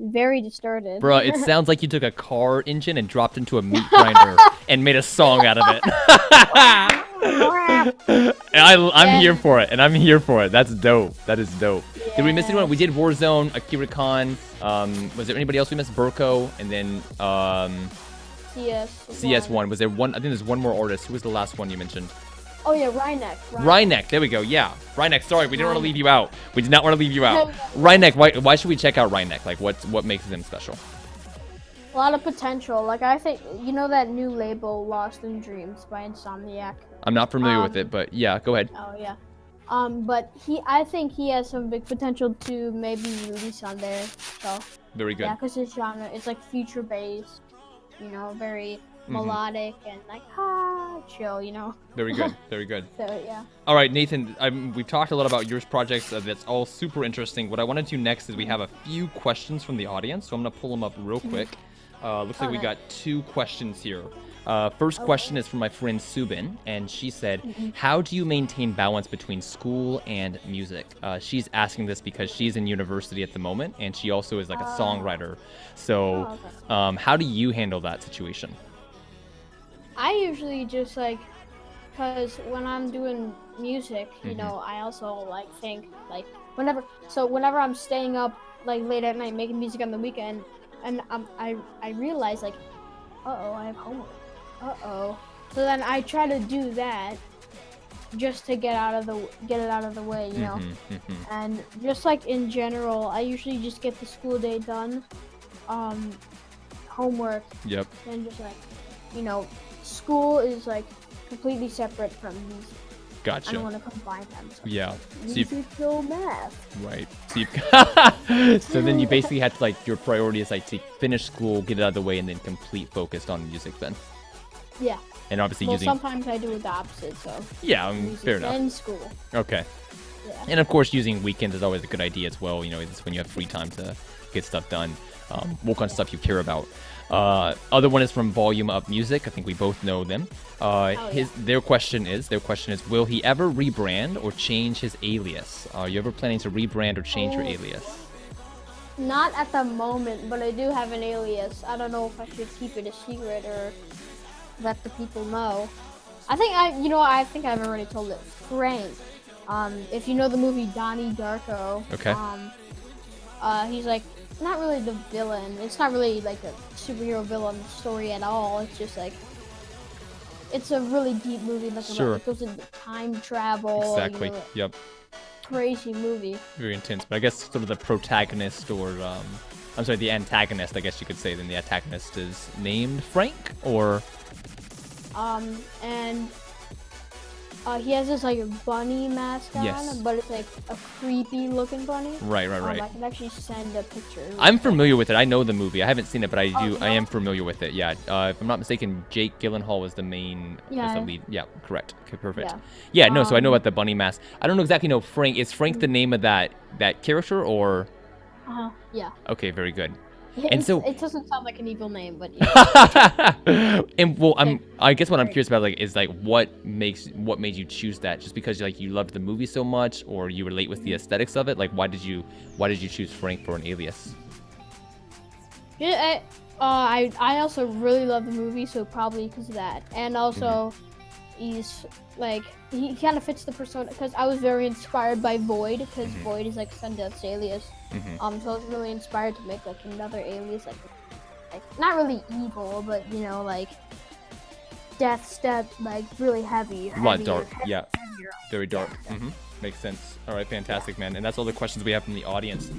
Very distorted. Bruh, it sounds like you took a car engine and dropped into a meat grinder and made a song out of it. I'm here for it, and I'm here for it. That's dope. That is dope. Yeah. Did we miss anyone? We did Warzone, Akira Khan. Was there anybody else we missed? Burko, and then CS1. CS1. Was there one? I think there's one more artist. Who was the last one you mentioned? Oh yeah, Rhineck. Rhineck, there we go. Yeah, Rhineck. Sorry, we didn't want to leave you out. We did not want to leave you out. Rhineck. Why should we check out Rhineck? Like, what makes them special? A lot of potential. Like I think you know that new label, Lost in Dreams by Insomniac. I'm not familiar with it, but yeah, go ahead. Oh yeah. But I think he has some big potential to maybe release on there. So. Very good. Yeah, because his genre is like future based, you know, very melodic and like chill, you know. Very good. Very good. So yeah. All right, Nathan. We've talked a lot about your projects. That's all super interesting. What I want to do next is we have a few questions from the audience, so I'm gonna pull them up real quick. Looks like we got 2 questions here. First question is from my friend Subin, and she said, how do you maintain balance between school and music? She's asking this because she's in university at the moment, and she also is like a songwriter. So how do you handle that situation? I usually just like, because when I'm doing music, you know, I also like think like whenever I'm staying up like late at night making music on the weekend, and I realize like, I have homework. So then I try to do that just to get it out of the way, you know. And just like in general, I usually just get the school day done, homework. Yep. And just like, you know, school is like completely separate from music. Gotcha. I don't want to combine them. So yeah. Music, so math. Right. So, so then you basically had to like, your priority is like to finish school, get it out of the way, and then complete focused on music then. Yeah. And obviously well, using. sometimes I do the opposite. So. Yeah, fair enough. And school. Okay. Yeah. And of course, using weekends is always a good idea as well. You know, it's when you have free time to get stuff done, work on stuff you care about. Other one is from Volume Up Music. I think we both know them. Their question is, will he ever rebrand or change his alias? Are you ever planning to rebrand or change your alias? Not at the moment, but I do have an alias. I don't know if I should keep it a secret or let the people know. I think I've already told it. Frank. If you know the movie Donnie Darko. Okay. He's like not really the villain. It's not really like a superhero villain story at all. It's just like it's a really deep movie. Like it goes into time travel. Exactly. You know, Yep. Crazy movie. Very intense. But I guess sort of the protagonist or the antagonist, I guess you could say. Then the antagonist is named Frank, or and he has this like bunny mask on, but it's like a creepy looking bunny. Right. I can actually send a picture. I'm familiar with it. I know the movie. I haven't seen it, but I do. I am familiar with it. Yeah. If I'm not mistaken, Jake Gyllenhaal was the main. Was the lead. Yeah. Correct. Okay. Perfect. Yeah. No. So I know about the bunny mask. I don't exactly know Frank. Is Frank the name of that character or? Yeah. Okay. Very good. And so it doesn't sound like an evil name, but yeah. And well, I guess what I'm curious about is what made you choose that? Just because you loved the movie so much, or you relate with the aesthetics of it? Like why did you choose Frank for an alias? Yeah, I also really love the movie, so probably because of that, and also he's like he kind of fits the persona because I was very inspired by Void because Void is like Sundeath's alias. So I was really inspired to make like another alias, like not really evil, but you know, like death step, like really heavy. A lot dark, yeah, very dark. Makes sense. All right, fantastic, man. And that's all the questions we have from the audience.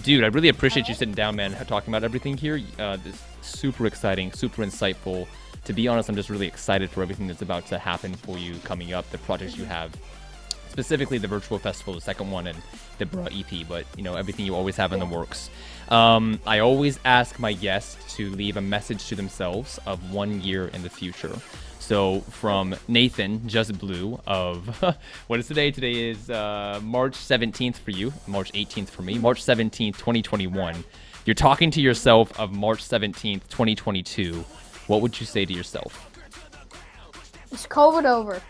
Dude, I really appreciate you sitting down, man, talking about everything here. This is super exciting, super insightful. To be honest, I'm just really excited for everything that's about to happen for you coming up, the projects you have. Specifically the virtual festival, the second one, and the Bra EP, but everything you always have in the works. I always ask my guests to leave a message to themselves of 1 year in the future. So from Nathan, Just Blue, of what is today? Today is March 17th for you, March 18th for me, March 17th, 2021. You're talking to yourself of March 17th, 2022. What would you say to yourself? Is COVID over?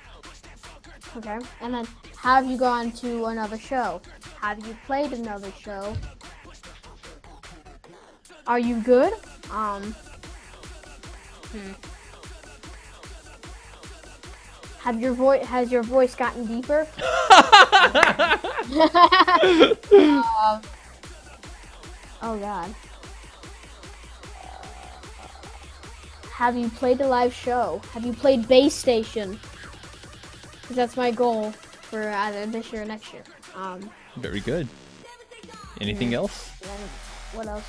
Okay, and then have you gone to another show? Have you played another show? Are you good? Has your voice gotten deeper? Oh God. Have you played a live show? Have you played Base Station? because that's my goal for either this year or next year. Very good. Anything else? Then what else?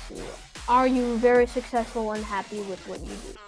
Are you very successful and happy with what you do?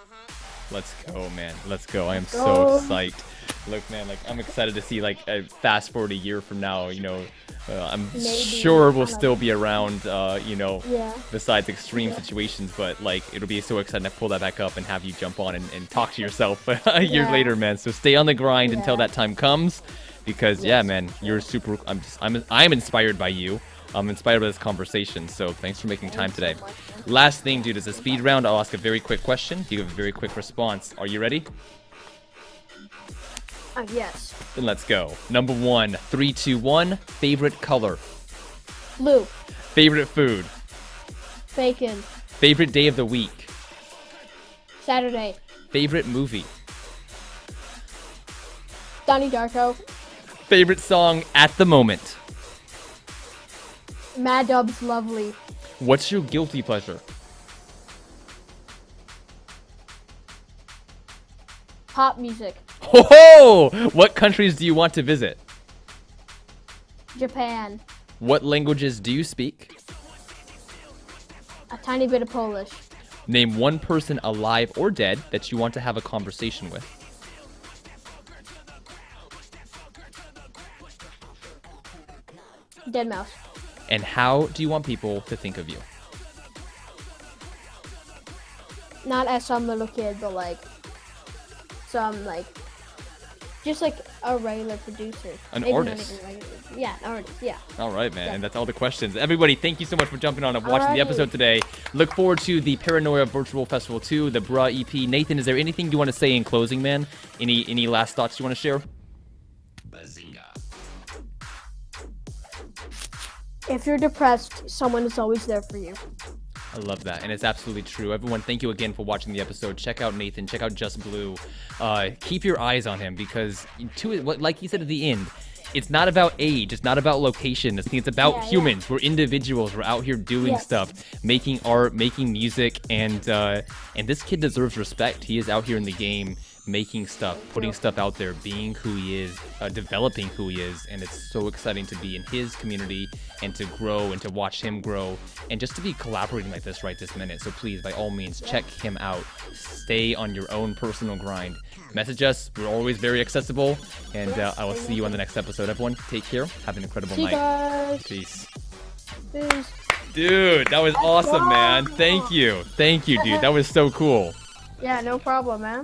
Let's go, man. Let's go. I am Let's so go. psyched. Look, man, like I'm excited to see like a fast forward a year from now, I'm Maybe. sure we'll I don't still know. be around, Yeah. besides extreme Yeah. situations, but like it'll be so exciting to pull that back up and have you jump on and talk to yourself a year Yeah. later, man. So stay on the grind until Yeah. that time comes, because yeah, Yes. man, you're super. I'm inspired by you. I'm inspired by this conversation. So thanks for making time Thanks today. so much, man. Last thing, dude, is a speed round. I'll ask a very quick question. You give a very quick response. Are you ready? Yes. Then let's go. Number 1, 3, 2, 1. Favorite color. Blue. Favorite food. Bacon. Favorite day of the week. Saturday. Favorite movie. Donnie Darko. Favorite song at the moment. Mad Dub's Lovely. What's your guilty pleasure? Pop music. Ho ho! What countries do you want to visit? Japan. What languages do you speak? A tiny bit of Polish. Name one person alive or dead that you want to have a conversation with. Dead mouse. And how do you want people to think of you? Not as some little kid, but like some like just like a regular producer. An Maybe not artist. even regular. Yeah, an artist. Yeah. All right, man. Yeah. And that's all the questions. Everybody, thank you so much for jumping on and watching the Alrighty. episode today. Look forward to the Paranoia Virtual Festival 2, the Bruh EP. Nathan, is there anything you want to say in closing, man? Any last thoughts you want to share? If you're depressed, someone is always there for you. I love that, and it's absolutely true. Everyone, thank you again for watching the episode. Check out Nathan. Check out Just Blue. Keep your eyes on him because, like he said at the end, it's not about age. It's not about location. It's about Yeah, humans. We're individuals. We're out here doing Yes. stuff, making art, making music, and this kid deserves respect. He is out here in the game, making stuff, putting stuff out there, being who he is, developing who he is, and it's so exciting to be in his community and to grow and to watch him grow and just to be collaborating like this right this minute. So please, by all means, check him out. Stay on your own personal grind. Message us. We're always very accessible, and I will see you on the next episode. Everyone, take care. Have an incredible See you night. guys. Peace. Peace. Dude, that was awesome, man. Thank you. Thank you, dude. That was so cool. Yeah, no problem, man.